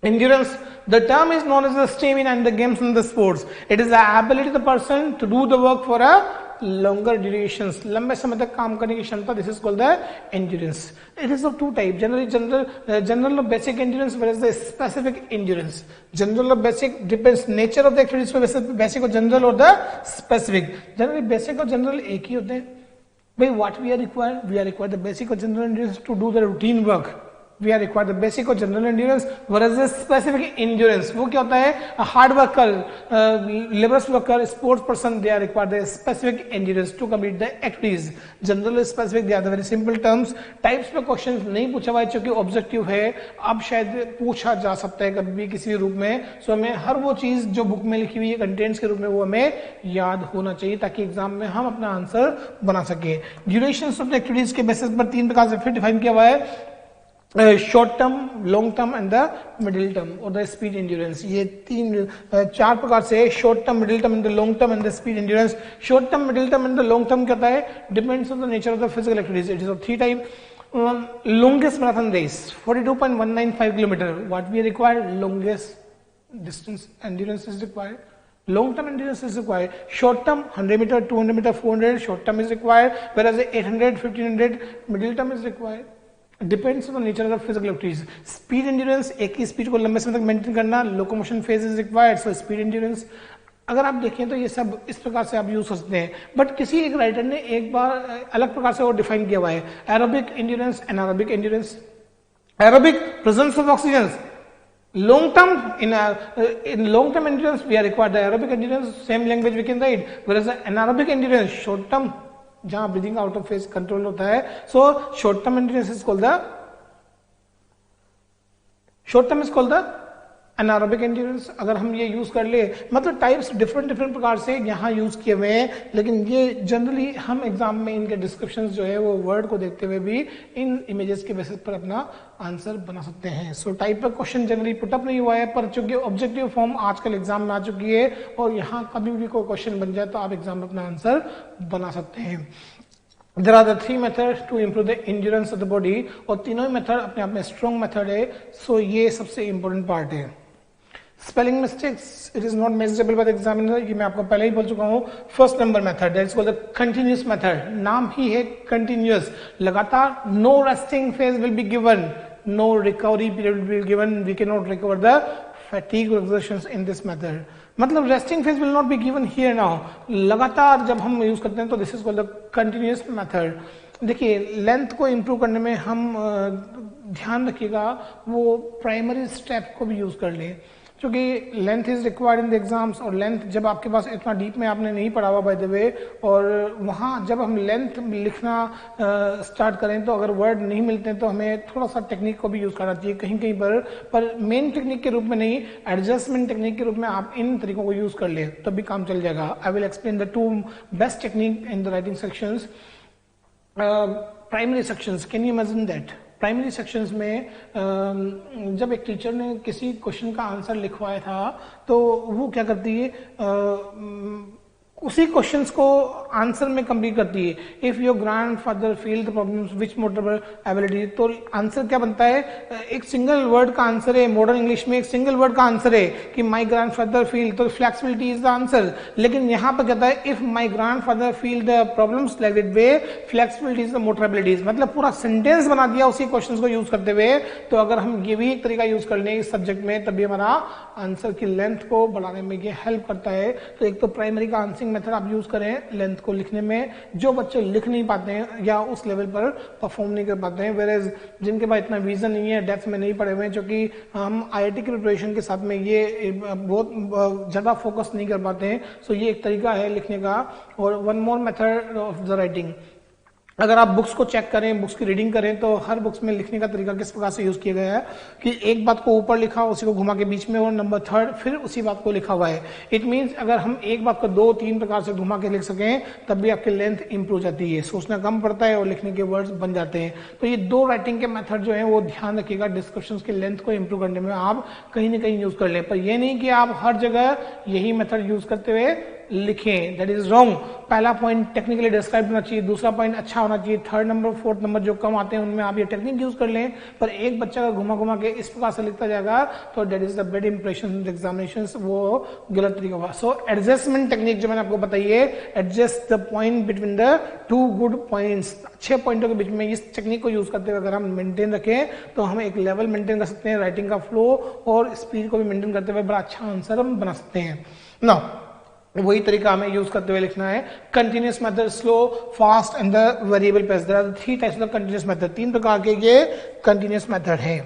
Speaker 1: Endurance, the term is known as the stamina in the games and the sports. It is the ability of the person to do the work for a longer durations. लंबे समय तक काम करने की क्षमता. This is called the endurance. It is of two types. General or basic endurance, whereas the specific endurance. General or basic depends nature of the activities पे basic और general और the specific. Generally basic और general एक ही होते हैं. भाई what we are required? We are required the basic और general endurance to do the routine work. We are required the basic or general endurance, whereas the specific endurance वो क्या होता है, hard worker, laborious worker, sports person, they are required the specific endurance to complete the activities. General specific, they are the very simple terms. Types पे questions नहीं पूछा हुआ है क्योंकि ऑब्जेक्टिव है, अब शायद पूछा जा सकता है कभी भी किसी रूप में. सो हमें हर वो चीज जो बुक में लिखी हुई है कंटेंट्स के रूप में वो हमें याद होना चाहिए ताकि एग्जाम में हम अपना आंसर बना सके. ड्यूरेशन ऑफ द एक्टिविटीज के बेसिस पर 3 प्रकार से फिर डिफाइन किया हुआ है, short term, long term and the middle term और द स्पीड एंड्योरेंस. ये 4 प्रकार से short term, middle term and the long term and the speed endurance. Short term, middle term and the long term क्या होता है, depends on the nature of the physical activities. It is of 3 type. Longest marathon race 42.195 kilometre. What we require, longest distance endurance is required. Long term endurance is required. Short term 100 meter, 200 meter, 400 short term is required, whereas 800, 1500 middle term is required. Depends on the nature of the physical activities. Speed endurance, एक ही speed को लंबे समय तक maintain करना. Locomotion phase is required, so speed endurance. अगर आप देखें तो ये सब इस प्रकार से आप यूज कर सकते हैं, बट किसी एक राइटर ने एक बार अलग प्रकार से वो डिफाइन किया हुआ है. Aerobic endurance, anaerobic endurance. Aerobic, presence of oxygen, Long term, in long term endurance, we are required the aerobic endurance, same language we can write. Whereas anaerobic endurance, short term, जहाँ breathing out of phase control होता है, so short term endurance is called the anaerobic endurance. अगर हम ये use कर ले, मतलब types different प्रकार से यहाँ यूज किए हुए हैं, लेकिन ये जनरली हम एग्जाम में इनके डिस्क्रिप्शंस जो है वो वर्ड को देखते हुए भी इन इमेजेस के बेसिस पर अपना आंसर बना सकते हैं. सो टाइप का क्वेश्चन जनरली पुटअप नहीं हुआ है, पर चूंकि ऑब्जेक्टिव फॉर्म आजकल एग्जाम में आ चुकी है और यहाँ कभी भी कोई क्वेश्चन बन जाए तो आप एग्जाम में अपना आंसर बना सकते हैं. There are the three methods to improve the endurance of the body, और तीनों मेथड अपने आप में स्ट्रॉन्ग मेथड है. सो ये सबसे इंपॉर्टेंट पार्ट है. Spelling mistakes, it is not measurable by the examiner, ये मैं आपको पहले ही बोल चुका हूं. First number method, that is called the continuous method. नाम ही है कंटिन्यूअस, लगातार. No resting phase will be given, no recovery period will be given. We can not recover the fatigue exertions in this method. मतलब resting phase will not be given here now. लगातार जब हम use करते हैं तो this is called the continuous method. देखिए, length को improve करने में हम ध्यान रखिएगा वो प्राइमरी स्टेप को भी यूज कर लें, क्योंकि length is required in the exams. और लेंथ जब आपके पास इतना डीप में आपने नहीं पढ़ा हुआ बाय द वे, और वहाँ जब हम लेंथ लिखना स्टार्ट करें तो अगर वर्ड नहीं मिलते हैं तो हमें थोड़ा सा टेक्निक को भी यूज करना चाहिए कहीं कहीं पर मेन टेक्निक के रूप में नहीं, एडजस्टमेंट टेक्निक के रूप में आप इन तरीकों को यूज कर ले तब भी काम चल जाएगा. आई will explain the two best technique in the writing sections. Primary sections, can you imagine that? Primary sections में जब एक टीचर ने किसी क्वेश्चन का आंसर लिखवाया था तो वो क्या करती है, उसी क्वेश्चंस को आंसर में कंप्लीट करती है. If your grandfather feel the problems which motor ability, तो आंसर क्या बनता है? एक सिंगल वर्ड का आंसर है. मॉडर्न इंग्लिश में एक सिंगल वर्ड का आंसर है कि माय ग्रैंडफादर फील, तो फ्लेक्सिबिलिटी इज द आंसर. लेकिन यहाँ पर कहता है if my grandfather feel the problems like that way, flexibility is the motor abilities. मतलब पूरा सेंटेंस बना दिया उसी क्वेश्चन को यूज करते हुए. तो अगर हम ये भी एक तरीका यूज कर लें इस सब्जेक्ट में, तभी हमारा आंसर की लेंथ को बढ़ाने में ये हेल्प करता है. तो एक तो प्राइमरी का आंसरिंग मेथड आप यूज करें लेंथ को लिखने में. जो बच्चे लिख नहीं पाते हैं या उस लेवल पर परफॉर्म नहीं कर पाते हैं, वेरेज जिनके पास इतना विजन नहीं है, डेप्थ में नहीं पढ़े हुए हैं, क्योंकि हम आईआईटी की प्रिपरेशन के साथ में ये बहुत ज्यादा फोकस नहीं कर पाते हैं. सो ये एक तरीका है लिखने का. और one more method of the writing, अगर आप बुक्स को चेक करें, बुक्स की रीडिंग करें, तो हर बुक्स में लिखने का तरीका किस प्रकार से यूज किया गया है कि एक बात को ऊपर लिखा, उसी को घुमा के बीच में, और नंबर थर्ड फिर उसी बात को लिखा हुआ है. इट मींस अगर हम एक बात को 2-3 प्रकार से घुमा के लिख सकें तब भी आपकी लेंथ इंप्रूव जाती है. सोचना कम पड़ता है और लिखने के वर्ड्स बन जाते हैं. तो ये दो राइटिंग के मेथड जो है वो ध्यान रखिएगा, डिस्क्रिप्शन की लेंथ को इंप्रूव करने में आप कहीं ना कहीं यूज कर लें. पर यह नहीं कि आप हर जगह यही मेथड यूज करते हुए लिखें, दैट इज रॉन्ग. पहला पॉइंट टेक्निकली डिस्क्राइब होना चाहिए, दूसरा पॉइंट अच्छा होना चाहिए, थर्ड नंबर फोर्थ नंबर जो कम आते हैं उनमें आप ये टेक्निक यूज कर लें. पर एक बच्चा अगर घुमा घुमा के इस प्रकार से लिखता जाएगा तो that is the bad impression examinations, वो गलत तरीका होगा. सो एडजस्टमेंट टेक्निक जो मैंने आपको बताई है, adjust the point between the two good points, अच्छे पॉइंटों के बीच में इस टेक्निक को यूज करते हुए अगर हम मेंटेन रखें तो हम एक लेवल मेंटेन कर सकते हैं, राइटिंग का फ्लो और स्पीड को भी मेंटेन करते हुए बड़ा अच्छा आंसर हम बना सकते हैं. नाउ वही तरीका हमें यूज करते हुए लिखना है. Continuous method, slow, fast and the variable pace. There are 3 types of continuous method. 3 प्रकार के ये कंटिन्यूअस मेथड है.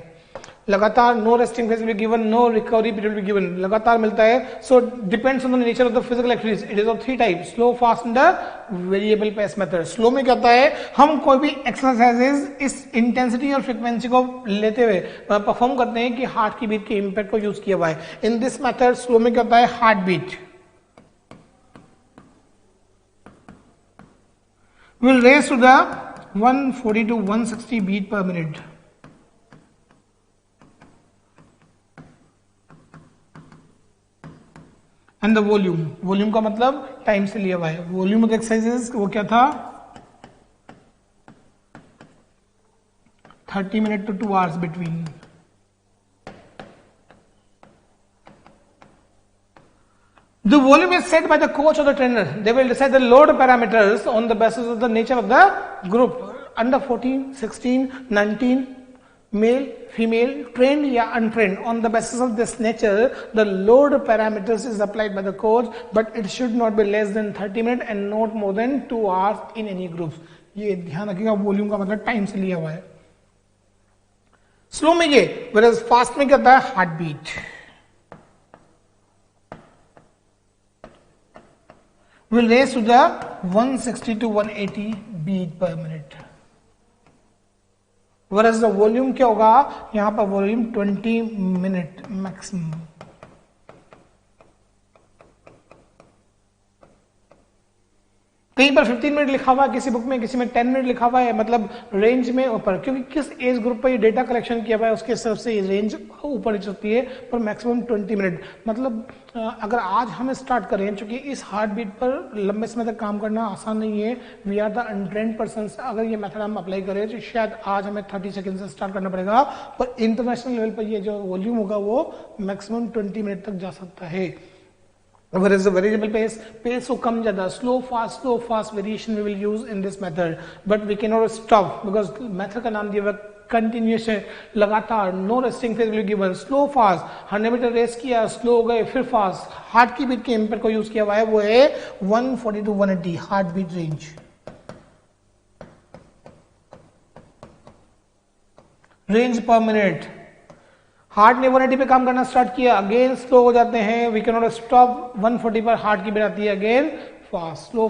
Speaker 1: लगातार, no resting phase will be given, no recovery period will be given, लगातार मिलता है. So depends on the nature of the physical activities. It is of 3 types, slow, fast and the variable pace method. Slow में क्या होता है, हम कोई भी एक्सरसाइजेज इस इंटेंसिटी और फ्रीक्वेंसी को लेते हुए परफॉर्म करते हैं कि हार्ट की बीट के इंपैक्ट को यूज किया हुआ है. इन दिस मेथड स्लो में क्या होता है, heart beat will raise to the 140 to 160 beat per minute. And the volume, volume का मतलब टाइम से लिया हुआ है. वॉल्यूम ऑफ एक्सरसाइजेस वो क्या था, 30 minutes to 2 hours between. The volume is set by the coach or the trainer. They will decide the load parameters on the basis of the nature of the group. Under 14, 16, 19, male, female, trained या untrained. On the basis of this nature, the load parameters is applied by the coach, but it should not be less than 30 minutes and not more than 2 hours in any groups. ये ध्यान रखिएगा, volume का मतलब time से लिया हुआ है. Slow में ये, whereas फास्ट में क्या होता है, heart beat. Will raise to the 160 to 180 beat per minute. Whereas the volume क्या होगा, यहां पर वॉल्यूम 20 मिनट मैक्सिमम. कहीं पर 15 मिनट लिखा हुआ है किसी बुक में, किसी में 10 मिनट लिखा हुआ है, मतलब रेंज में ऊपर, क्योंकि किस एज ग्रुप पर ये डेटा कलेक्शन किया हुआ है उसके हिसाब से रेंज ऊपर नीचे होती है, पर मैक्सिमम 20 मिनट. मतलब अगर आज हम स्टार्ट करें, क्योंकि इस हार्ट बीट पर लंबे समय तक काम करना आसान नहीं है, we are the untrained person, अगर ये मेथड हम अप्लाई करें तो शायद आज हमें 30 सेकंड से स्टार्ट करना पड़ेगा, पर इंटरनेशनल लेवल पर ये जो वॉल्यूम होगा वो मैक्सिमम 20 मिनट तक जा सकता है. Whereas the variable pace को कम ज्यादा, slow fast variation we will use in this method, but we cannot stop because method का नाम दिया हुआ कंटिन्यूस है, लगातार, no resting phase will given. Slow fast, 100 metre race किया, स्लो हो गए, फिर फास्ट. हार्ट की बीट के एम्पर को यूज किया हुआ है, वो है 140 to 180 heart beat range. Range per minute. Heart ने 180 पे काम करना स्टार्ट किया, अगेन स्लो हो जाते हैं, वी कैन नॉट स्टॉप. 140 पर हार्ट की बीट आती है, again fast. Slow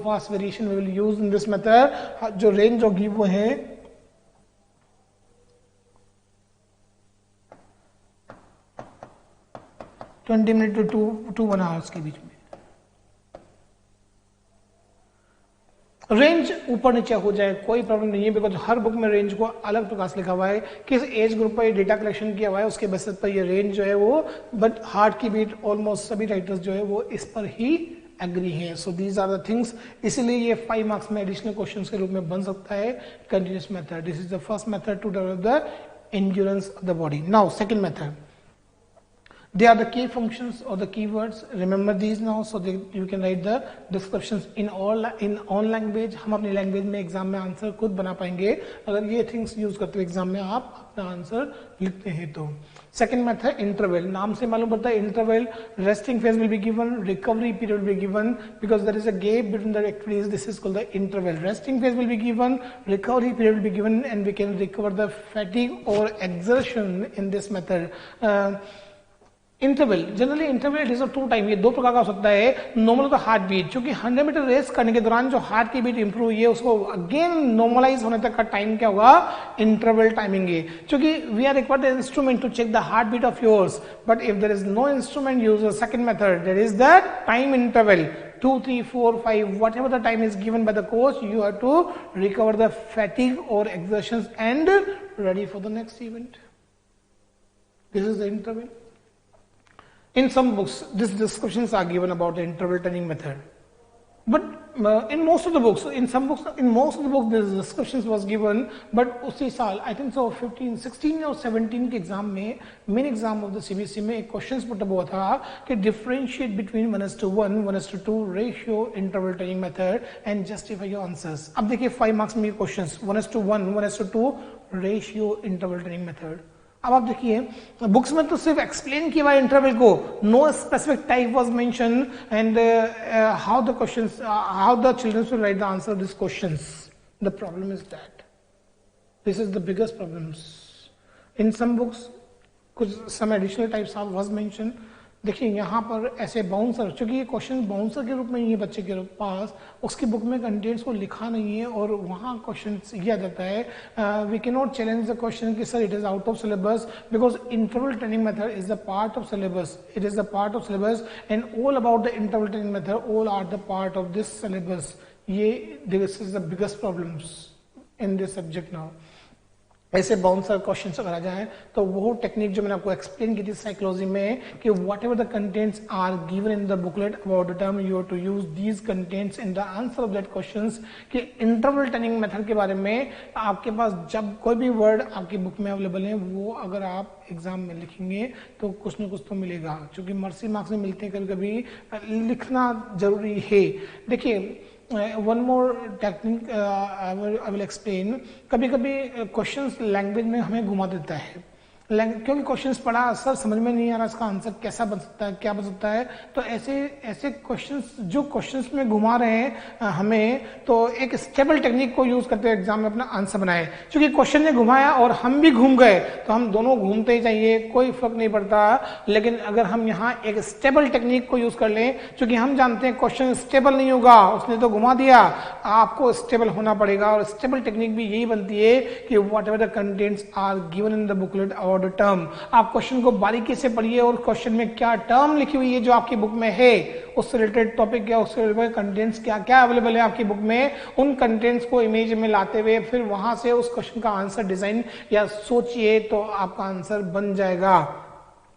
Speaker 1: fast variation we will use in this method. जो रेंज होगी वो है 20 मिनट टू 1 आवर्स के बीच में. रेंज ऊपर नीचे हो जाए कोई प्रॉब्लम नहीं है, बिकॉज हर बुक में रेंज को अलग प्रकार से लिखा हुआ है, किस एज ग्रुप पर ये डेटा कलेक्शन किया हुआ है उसके बेसिस पर ये रेंज जो है वो, बट हार्ट की बीट ऑलमोस्ट सभी राइटर्स जो है वो इस पर ही एग्री हैं. So these are the things, इसीलिए ये 5 मार्क्स में एडिशनल क्वेश्चन के रूप में बन सकता है. Continuous method, this is the first method to develop the endurance of the body. Now second method, they are the key functions or the keywords. Remember these now so that you can write the descriptions in all language. हम अपनी language में exam में answer खुद बना पाएंगे अगर ये things use करते हुए एग्जाम में आप अपना आंसर लिखते हैं तो. सेकेंड मेथड इंटरवल, नाम से मालूम पड़ता है interval. Resting phase will be given, recovery period will be given, because there is a gap between the activities, this is called the interval. Resting phase will be given, recovery period will be given, and we can recover the fatigue और exertion in this method. Interval, generally interval it is a 2 time, ये 2 प्रकार का हो सकता है. Normal का heart beat, क्योंकि 100 metre race करने के दौरान जो हार्ट की बीट इंप्रूव हुई है उसको अगेन नॉर्मलाइज होने तक का टाइम क्या होगा, इंटरवल टाइमिंग है. क्योंकि we are required the instrument to check the heart beat of yours, but if there is no instrument use the second method, that is the time interval. 2, 3, 4, 5, whatever the time is given by the coach, you have to recover the fatigue or exertions and ready for the next event. This is the interval. In some books, these descriptions are given about the interval training method. But in most of the books, in most of the books, the descriptions was given. But उसी साल, I think so, 15, 16 और 17 के exam में, main exam of the CBSE में एक question put up हुआ था कि differentiate between 1:1, 1:2 ratio interval training method and justify your answers. अब देखिए 5 मार्क्स में ये question 1:1, 1:2 ratio interval training method. अब आप देखिए बुक्स में तो सिर्फ एक्सप्लेन किया हुआ इंटरवल को, no specific type was mention and how the questions, how the children will write the answer this questions. The problem is that this is the biggest problems in some books. कुछ some additional types of was mention. देखिए यहाँ पर ऐसे bouncer, क्योंकि ये question bouncer के रूप में ये बच्चे के पास उसकी बुक में कंटेंट्स को लिखा नहीं है और वहाँ क्वेश्चन ये आ जाता है. We can not challenge the question कि sir it is out of syllabus, because interval training method is the part of syllabus. It is the part of syllabus and all about the interval training method all are the part of this syllabus. ये this is the biggest problems in this subject now. ऐसे bouncer question अगर आ जाए तो वो technique जो मैंने आपको एक्सप्लेन की थी साइकोलॉजी में कि whatever the contents are given in the booklet about the term you have to use these contents in the answer of that questions. कि इंटरवल ट्रेनिंग मेथड के बारे में आपके पास जब कोई भी वर्ड आपकी बुक में अवेलेबल है वो अगर आप एग्जाम में लिखेंगे तो कुछ ना कुछ तो मिलेगा, क्योंकि मर्सी मार्क्स में मिलते हैं, कभी कभी लिखना जरूरी है. देखिए one more technique I will explain. कभी कभी क्वेश्चंस लैंग्वेज में हमें घुमा देता है. क्योंकि क्वेश्चंस पढ़ा सर समझ में नहीं आ रहा इसका आंसर कैसा बन सकता है, क्या बन सकता है, तो ऐसे क्वेश्चंस जो क्वेश्चंस में घुमा रहे हैं हमें, तो एक स्टेबल टेक्निक को यूज करते हुए एग्जाम में अपना आंसर बनाए। क्योंकि क्वेश्चन ने घुमाया और हम भी घूम गए तो हम दोनों घूमते ही चाहिए, कोई फर्क नहीं पड़ता। लेकिन अगर हम यहाँ एक स्टेबल टेक्निक को यूज कर लें, क्योंकि हम जानते हैं क्वेश्चन स्टेबल नहीं होगा, उसने तो घुमा दिया, आपको स्टेबल होना पड़ेगा। और स्टेबल टेक्निक भी यही बनती है कि whatever the contents are given in the booklet और टर्म, आप क्वेश्चन को बारीकी से पढ़िए और क्वेश्चन में क्या टर्म लिखी हुई है जो आपकी बुक में है, उससे रिलेटेड टॉपिक क्या, उससे रिलेटेड कंटेंट्स क्या क्या अवेलेबल है आपकी बुक में, उन कंटेंट्स को इमेज में लाते हुए फिर वहां से उस क्वेश्चन का आंसर डिजाइन या सोचिए तो आपका आंसर बन जाएगा।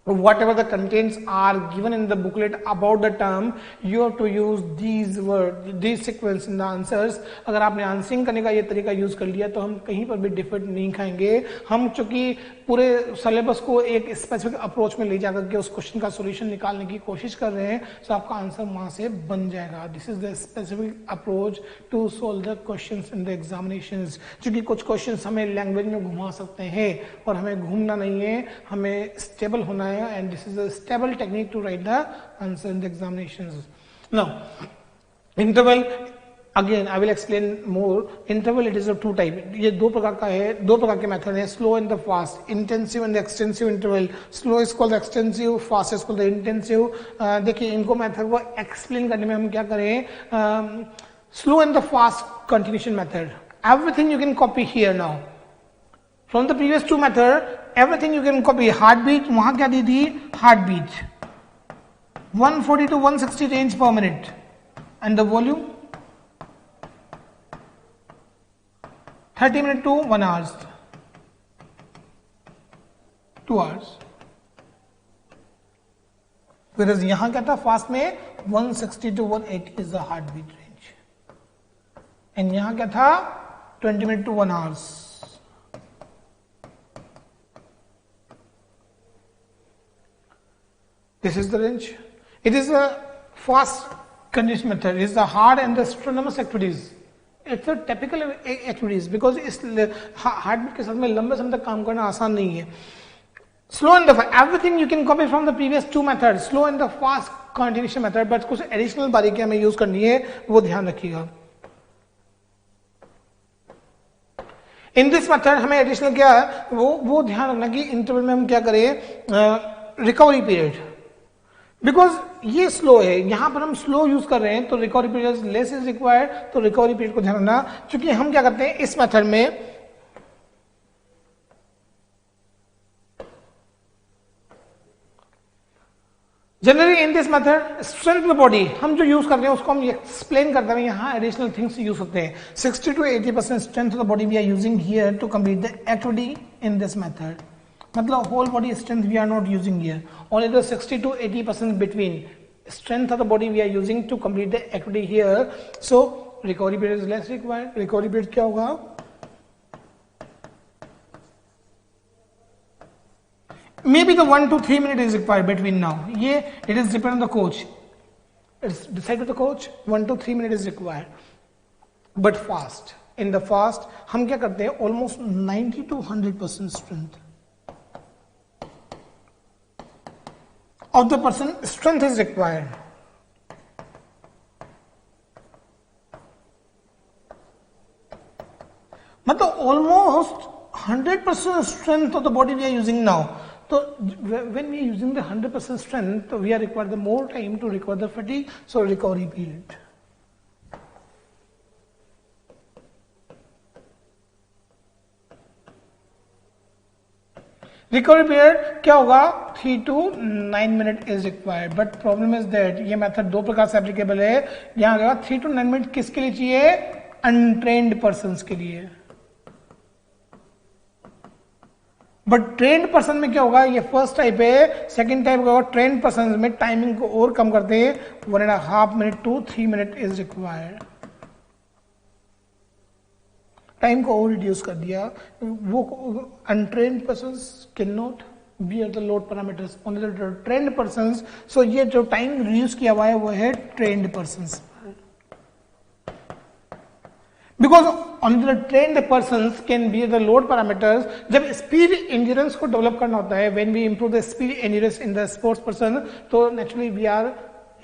Speaker 1: Whatever the contents are given in the booklet about the term, you have to use these words, these sequence in the answers। अगर आपने आंसरिंग करने का ये तरीका यूज कर लिया तो हम कहीं पर भी डिफिट नहीं खाएंगे। हम चूंकि पूरे सिलेबस को एक स्पेसिफिक अप्रोच में ले जाकर के उस क्वेश्चन का सॉल्यूशन निकालने की कोशिश कर रहे हैं, तो आपका आंसर वहां से बन जाएगा। This is the specific approach to solve the questions in the examinations. क्योंकि कुछ क्वेश्चंस हमें लैंग्वेज में घुमा सकते हैं और हमें घूमना नहीं है, हमें स्टेबल होना है, and this is a stable technique to write the answer in the examinations. Now, interval, again I will explain more. Interval, it is of two type. ये दो प्रकार का है, दो प्रकार के मेथड है, slow and the fast, intensive and the extensive interval. Slow is called the extensive, fast is called the intensive. देखिए इनको मेथड को एक्सप्लेन करने में हम क्या करें, slow and the fast continuation method. Everything you can copy here now. From the previous two method, everything you can copy. Heartbeat, वहां क्या दी थी, heartbeat 140 to 160 range per minute, and the volume 30 minutes to 1 hours, 2 hours. Whereas यहाँ क्या था fast में 160 to 180 is the heartbeat range, and यहाँ क्या था 20 minutes to 1 hours. This is the range. It is a fast condition method. It is the hard and the strenuous activities. It's a typical activities because इस heartbeat के साथ में लंबे समय तक काम करना आसान नहीं है. Slow and the fast, everything you can copy from the previous two methods, slow and the fast continuation method, but कुछ additional बारीकियां हमें यूज करनी है, वो ध्यान रखिएगा. In this method हमें additional क्या है, वो ध्यान रखना कि इंटरवल में हम क्या करें, रिकवरी पीरियड, बिकॉज ये स्लो है, यहां पर हम स्लो यूज कर रहे हैं तो recovery period less is required, तो रिकवरी पीरियड को ध्यान रखना। क्योंकि हम क्या करते हैं इस मेथड में, generally in this method strength of body हम जो यूज करते हैं उसको हम एक्सप्लेन करते हैं, यहाँ एडिशनल थिंग्स यूज होते हैं। 60 to 80% strength of the body we are using here to complete the activity in this method, मतलब whole body strength we are not using here, only the 60 to 80% between strength of the body we are using to complete the activity here. So recovery period is less required. Recovery period क्या होगा, maybe the 1 to 3 minutes is required between now. ये it is depend on the coach. It's decided by the coach. 1 to 3 minutes is required. But fast. In the fast, हम क्या करते हैं, almost 90 to 100% strength of the person strength is required. मतलब almost 100% strength of the body we are using now. So when we are using the 100% strength, we are required the more time to recover the fatigue, so recovery period. Recovery period क्या होगा, 3 to 9 minute is required, but problem is that ये method दो प्रकार से applicable है। यहाँ क्या 3 to 9 minute किसके लिए चाहिए, अनट्रेन्ड पर्सन्स के लिए। बट ट्रेंड पर्सन में क्या होगा, ये फर्स्ट टाइप है। सेकंड टाइप का होगा ट्रेंड पर्सन में टाइमिंग को और कम करते हैं, 1.5 minute to 3 minute is required. Time को और रिड्यूस कर दिया। वो untrained person can not bear the load parameters, only the trained person. So ये जो टाइम रिड्यूस किया हुआ है वो है trained person, because only the trained persons can be the load parameters. जब speed endurance को develop करना होता है, when we improve the speed endurance in the sports person, तो naturally we are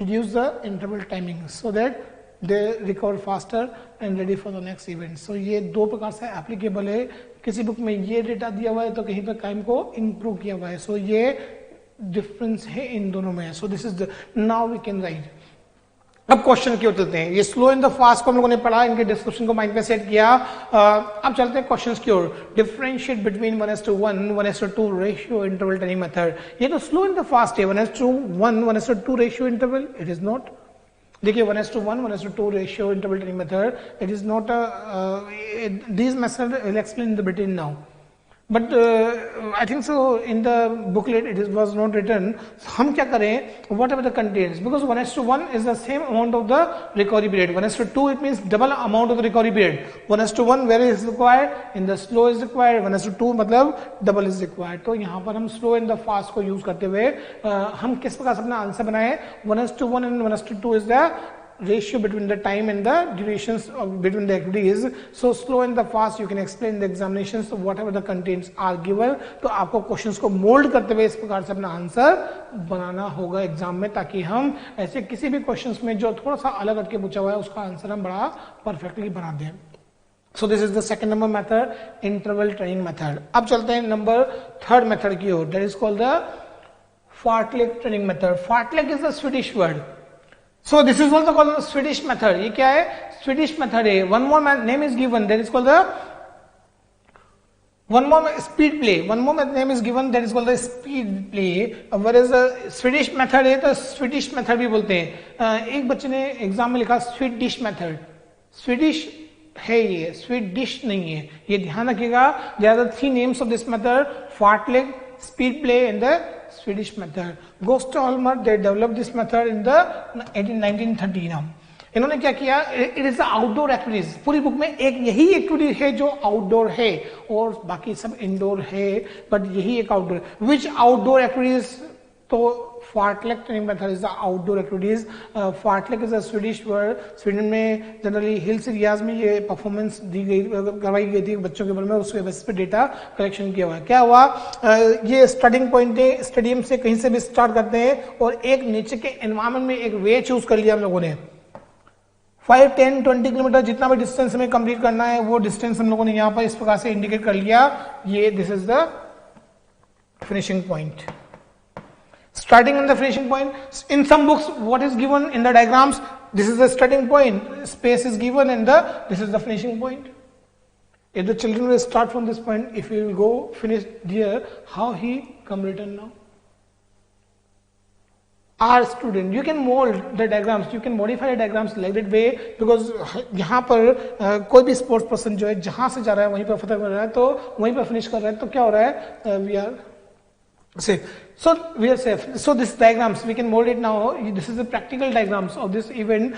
Speaker 1: reduce the interval timing so that they recover faster and ready for the next event. So ये दो प्रकार से applicable है. किसी बुक में ये data दिया हुआ है तो कहीं पर टाइम को improve किया हुआ है. So ये difference है इन दोनों में. So this is the now we can write. अब क्वेश्चन क्यों चलते हैं. ये स्लो इन द फास्ट को हम लोगों ने पढ़ा, इनके डिस्क्रिप्शन को माइंड पे सेट किया. अब चलते हैं क्वेश्चंस की ओर. Differentiate between 1:1 1:2 ratio interval training method. ये तो स्लो इन द फास्ट है. 1:1 1:2 ratio interval, it is not. देखिए 1:1 1:2 ratio interval training method, it is not this method will explain in the between now. But I think so in the booklet it was not written. हम क्या करें, whatever the contents, because 1:1 is the same amount of the recovery period. 1:2 it means double amount of the recovery period. 1:1 where is required, in the slow is required. 1:2 मतलब double is required. तो यहाँ पर हम slow and the fast को use करते हुए हम किस प्रकार से अपना आंसर बनाए. 1:1 and 1:2 is the ratio between the time and the durations of between the activities. So slow and the fast you can explain the examinations, so whatever the contents are given. तो आपको questions को mould करते हुए इस प्रकार से अपना answer बनाना होगा एग्जाम में, ताकि हम ऐसे किसी भी क्वेश्चंस में जो थोड़ा सा अलग हटके पूछा हुआ है उसका आंसर हम बड़ा परफेक्टली बना दें. So this is the second number method, interval training method. अब चलते हैं नंबर थर्ड मेथड की ओर. That is called the fartlek training method. Fartlek is the Swedish word. So this is also called the Swedish method. ये क्या है? Swedish method है. One more name is given, that is called the one more speed play. One more name is given, that is called the speed play. Whereas the Swedish method है तो Swedish method भी बोलते हैं. एक बच्चे ने exam में लिखा Swedish method. Swedish है ये, Swedish नहीं है. ये ध्यान रखिएगा. There are the three names of this method: fartlek, speed play, and the Swedish method. Gostholmer, they developed this method in the 1930 now. इन्होंने क्या किया, इट इज आउटडोर एक्टिविटीज. पूरी बुक में एक यही एक्टिविटी है जो आउटडोर है और बाकी सब इंडोर है, बट यही एक आउटडोर. विच आउटडोर एक्टिविटीज? तो fartlek training method is the outdoor activities. Fartlek is a Swedish word. Sweden में जनरली हिल्स एरियाज में ये परफॉर्मेंस दी गई, करवाई गई थी बच्चों के बारे में. उसके बेसिस पे डेटा कलेक्शन किया हुआ है. क्या हुआ, ये स्टार्टिंग पॉइंट है, स्टेडियम से कहीं से भी स्टार्ट करते हैं और एक नीचे के एनवायरमेंट में एक वे चूज कर लिया हम लोगों ने. 5, 10, 20 किलोमीटर जितना भी डिस्टेंस हमें कंप्लीट करना है वो डिस्टेंस हम लोगों ने यहाँ पर इस प्रकार से इंडिकेट कर लिया. ये this is the finishing point. Starting in the finishing point. In some books, what is given in the diagrams? This is the starting point. Space is given, and this is the finishing point. If the children will start from this point, if he will go finish here, how he come return now? Our student, you can mold the diagrams, you can modify the diagrams like that way, because यहाँ पर कोई भी sports person जो है जहाँ से जा रहा है वहीं पर खत्म कर रहा है, तो वहीं पर finish कर रहा है, तो क्या हो रहा है? We are safe. So we are safe. So this diagrams we can mold it now. This is the practical diagrams of this event.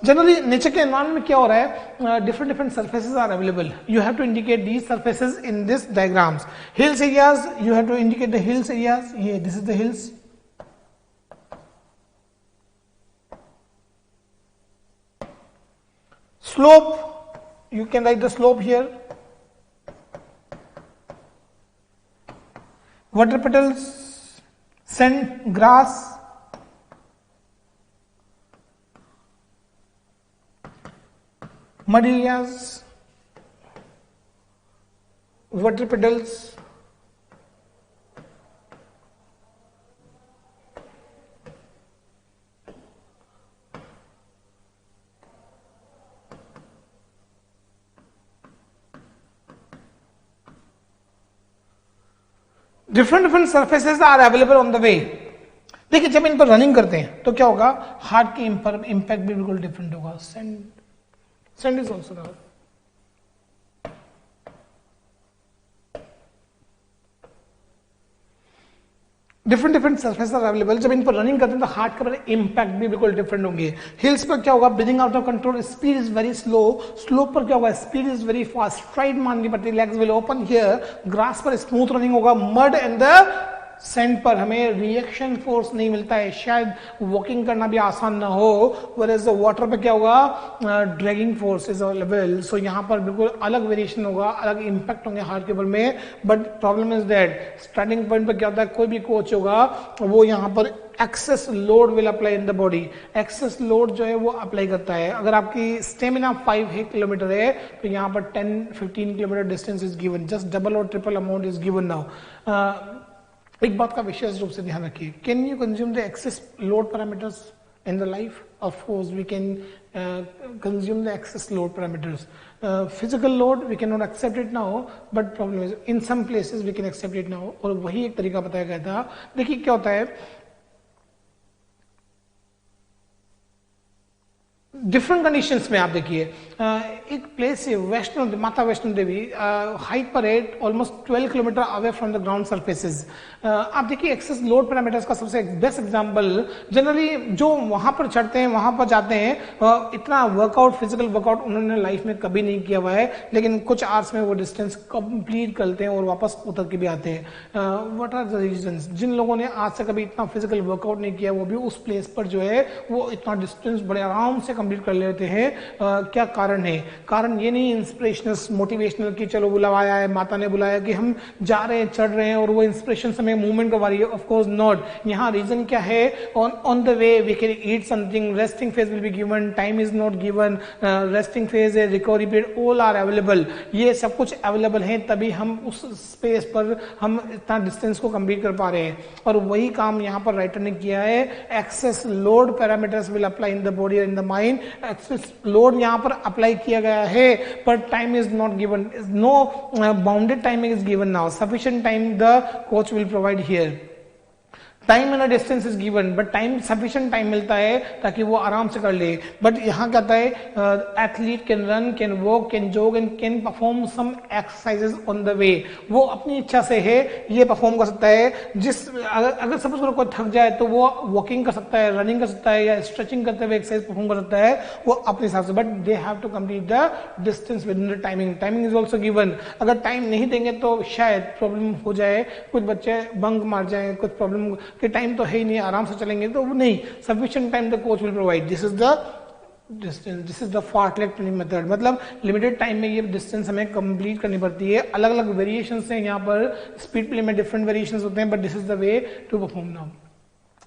Speaker 1: Generally nature के environment में क्या हो रहा है? Different surfaces are available. You have to indicate these surfaces in this diagrams. Hills areas, you have to indicate the hills areas. Yeah, this is the hills. Slope, you can write the slope here. Water petals, sand, grass, mud areas, water petals, different surfaces are available on the way. देखिए जब इन पर running करते हैं तो क्या होगा, heart के इम्पैक्ट भी बिल्कुल डिफरेंट होगा. Sand is also there. Different surface are available. जब इन पर रनिंग करते हैं तो हार्ट का इम्पैक्ट भी बिल्कुल डिफरेंट होंगे. हिल्स पर क्या होगा, breathing out of control, speed is very slow. Slope पर क्या होगा, speed is very fast, STRIDE मारनी पड़ती है, legs will open here. Grass पर स्मूथ रनिंग होगा. मड एंड द सेंड पर हमें रिएक्शन फोर्स नहीं मिलता है, शायद वॉकिंग करना भी आसान ना हो, whereas वाटर पे क्या होगा, ड्रैगिंग फोर्स इज अवेलेबल। सो यहाँ पर बिल्कुल अलग वेरिएशन होगा, अलग इंपैक्ट होंगे हार्ट के ऊपर में। But problem is that starting point पर क्या होता है, कोई भी कोच होगा वो यहाँ पर excess load will apply in the body, excess load जो है वो अप्लाई करता है। अगर आपकी स्टेमिना 5 किलोमीटर है तो यहाँ पर 10-15 kilometre distance is given, just double और triple amount is given now. एक बात का विशेष रूप से ध्यान रखिए, can you consume the excess load parameters in the life? Of course we can consume the excess load parameters. Physical load we cannot accept it now, but problem is in some places we can accept it now। और वही एक तरीका बताया गया था। देखिए क्या होता है, डिफरेंट कंडीशंस में आप देखिए, एक प्लेस है वैष्णो माता वैष्णो देवी, हाइट पर है almost 12 kilometre away from the ground surfaces. आप देखिए एक्सेस लोड पैरामीटर्स का सबसे बेस्ट एग्जांपल, जनरली जो वहां पर चढ़ते हैं वहां पर जाते हैं, इतना वर्कआउट फिजिकल वर्कआउट उन्होंने लाइफ में कभी नहीं किया हुआ है, लेकिन कुछ आवर्स में वो डिस्टेंस कंप्लीट करते हैं और वापस उतर के भी आते हैं। What are the reasons? जिन लोगों ने आज से कभी इतना फिजिकल वर्कआउट नहीं किया वो भी उस प्लेस पर जो है वो इतना डिस्टेंस बड़े आराम से कंप्लीट कर लेते हैं। क्या कारण है? कारण ये नहीं इंस्पिरेशनल मोटिवेशनल कि चलो बुलाया है, माता ने बुलाया कि हम जा रहे हैं चढ़ रहे हैं और वो इंस्पिरेशन हमें मूवमेंट करवा रही है। Of course not. यहाँ रीजन क्या है, on the way we can eat something, resting phase will be given, time is not given, resting phase है, recovery period, all are available. ये सब कुछ अवेलेबल है, तभी हम उस स्पेस पर हम इतना डिस्टेंस को कंप्लीट कर पा रहे हैं। और वही काम यहाँ पर राइटर ने किया है। Excess load parameters will apply in the body and in the mind. Excess load यहाँ पर अप्लाई किया गया है, पर time is not given, no bounded timing is given now, sufficient time the coach will provide here. Time and distance is given, but time sufficient time मिलता है ताकि वो आराम से कर ले। बट यहाँ कहता है athlete can run, can walk, can jog and can perform some exercises on the way. वो अपनी इच्छा से है ये परफॉर्म कर सकता है। अगर सपोज करो कोई थक जाए तो वो वॉकिंग कर सकता है, रनिंग कर सकता है, या स्ट्रेचिंग करते हुए एक्सरसाइज परफॉर्म कर सकता है, वो अपने हिसाब से। But they have to complete the distance within the timing. Timing is also given. अगर टाइम नहीं देंगे तो शायद प्रॉब्लम हो जाए, कुछ बच्चे बंक मार जाए, कुछ प्रॉब्लम कि टाइम तो है ही नहीं, आराम से चलेंगे, तो नहीं, sufficient time the coach will provide. This is the distance, this is the fartlek training method. मतलब लिमिटेड टाइम में ये डिस्टेंस हमें कंप्लीट करनी पड़ती है। अलग अलग वेरिएशंस हैं यहाँ पर, स्पीड प्ले में डिफरेंट वेरिएशंस होते हैं, but this is the way to perform now.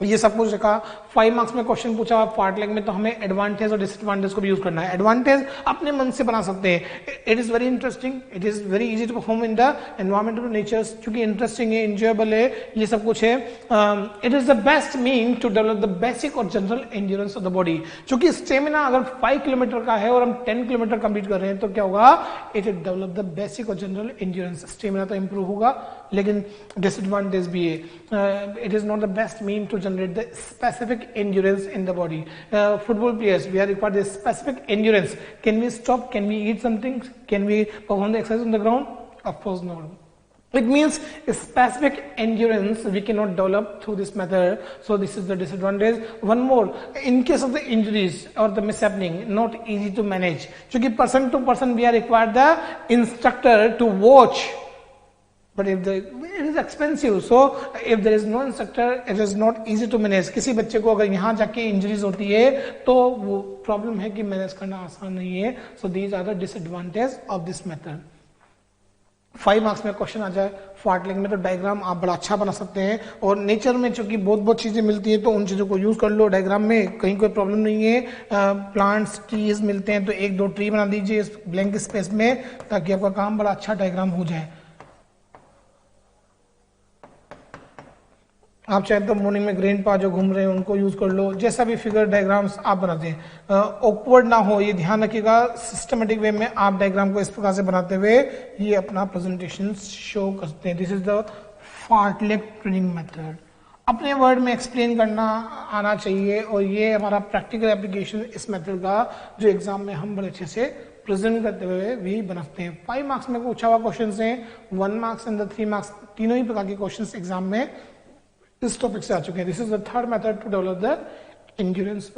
Speaker 1: ये सब कुछ रखा। 5 मार्क्स में क्वेश्चन पूछा फार्टलेग में, तो हमें एडवांटेज और डिसएडवांटेज को भी यूज करना है। एडवांटेज अपने मन से बना सकते हैं। It is very interesting, it is very easy to perform in the environment of nature, क्योंकि इंटरेस्टिंग है, इंजॉयबल है, ये सब कुछ है। It is the best mean to develop the basic और general endurance of the body. क्योंकि stamina अगर 5 किलोमीटर का है और हम 10 किलोमीटर कंप्लीट कर रहे हैं तो क्या होगा, it will develop the basic और जनरल एंड्योरेंस। स्टेमिना तो इंप्रूव होगा, लेकिन डिसएडवांटेज भी है। It is not the best mean to generate the specific endurance in the body. Football players, we are required this specific endurance. Can we stop? Can we eat something? Can we perform the exercise on the ground? Of course not. It means a specific endurance we cannot develop through this method. So this is the disadvantage. One more, in case of the injuries or the mishappening, not easy to manage. क्योंकि person to person we are required the instructor to watch. But if it is expensive, so if there is no instructor, it is not easy to manage. किसी बच्चे को अगर यहाँ जाके injuries होती है तो वो प्रॉब्लम है कि मैनेज करना आसान नहीं है। So these are the disadvantages of this method. 5 marks में क्वेश्चन आ जाए फार्टलेग में, तो डायग्राम आप बड़ा अच्छा बना सकते हैं। और नेचर में चूंकि बहुत चीजें मिलती है तो उन चीजों को यूज कर लो डायग्राम में, कहीं कोई प्रॉब्लम नहीं है। प्लांट्स ट्रीज मिलते हैं तो 1-2 ट्री बना दीजिए इस ब्लैंक स्पेस में, ताकि आपका काम बड़ा अच्छा डायग्राम हो जाए। आप चाहे तो मॉर्निंग में ग्रैंडपा जो घूम रहे हैं उनको यूज कर लो, जैसा भी फिगर डायग्राम्स आप बनाते हैं ऑकवर्ड ना हो, ये ध्यान रखिएगा। सिस्टमेटिक वे में आप डायग्राम को इस प्रकार से बनाते हुए ये अपना प्रेजेंटेशन शो करते हैं। This is the fartlek training method. अपने वर्ड में एक्सप्लेन करना आना चाहिए, और ये हमारा प्रैक्टिकल एप्लीकेशन इस मेथड का जो एग्जाम में हम बड़े अच्छे से प्रेजेंट करते हुए भी बनाते हैं। 5 मार्क्स में पूछा हुआ क्वेश्चन है, 1 मार्क्स एंड 3 मार्क्स, तीनों ही प्रकार के क्वेश्चन एग्जाम में इस टॉपिक से आ चुके हैं। This is the third method to develop the endurance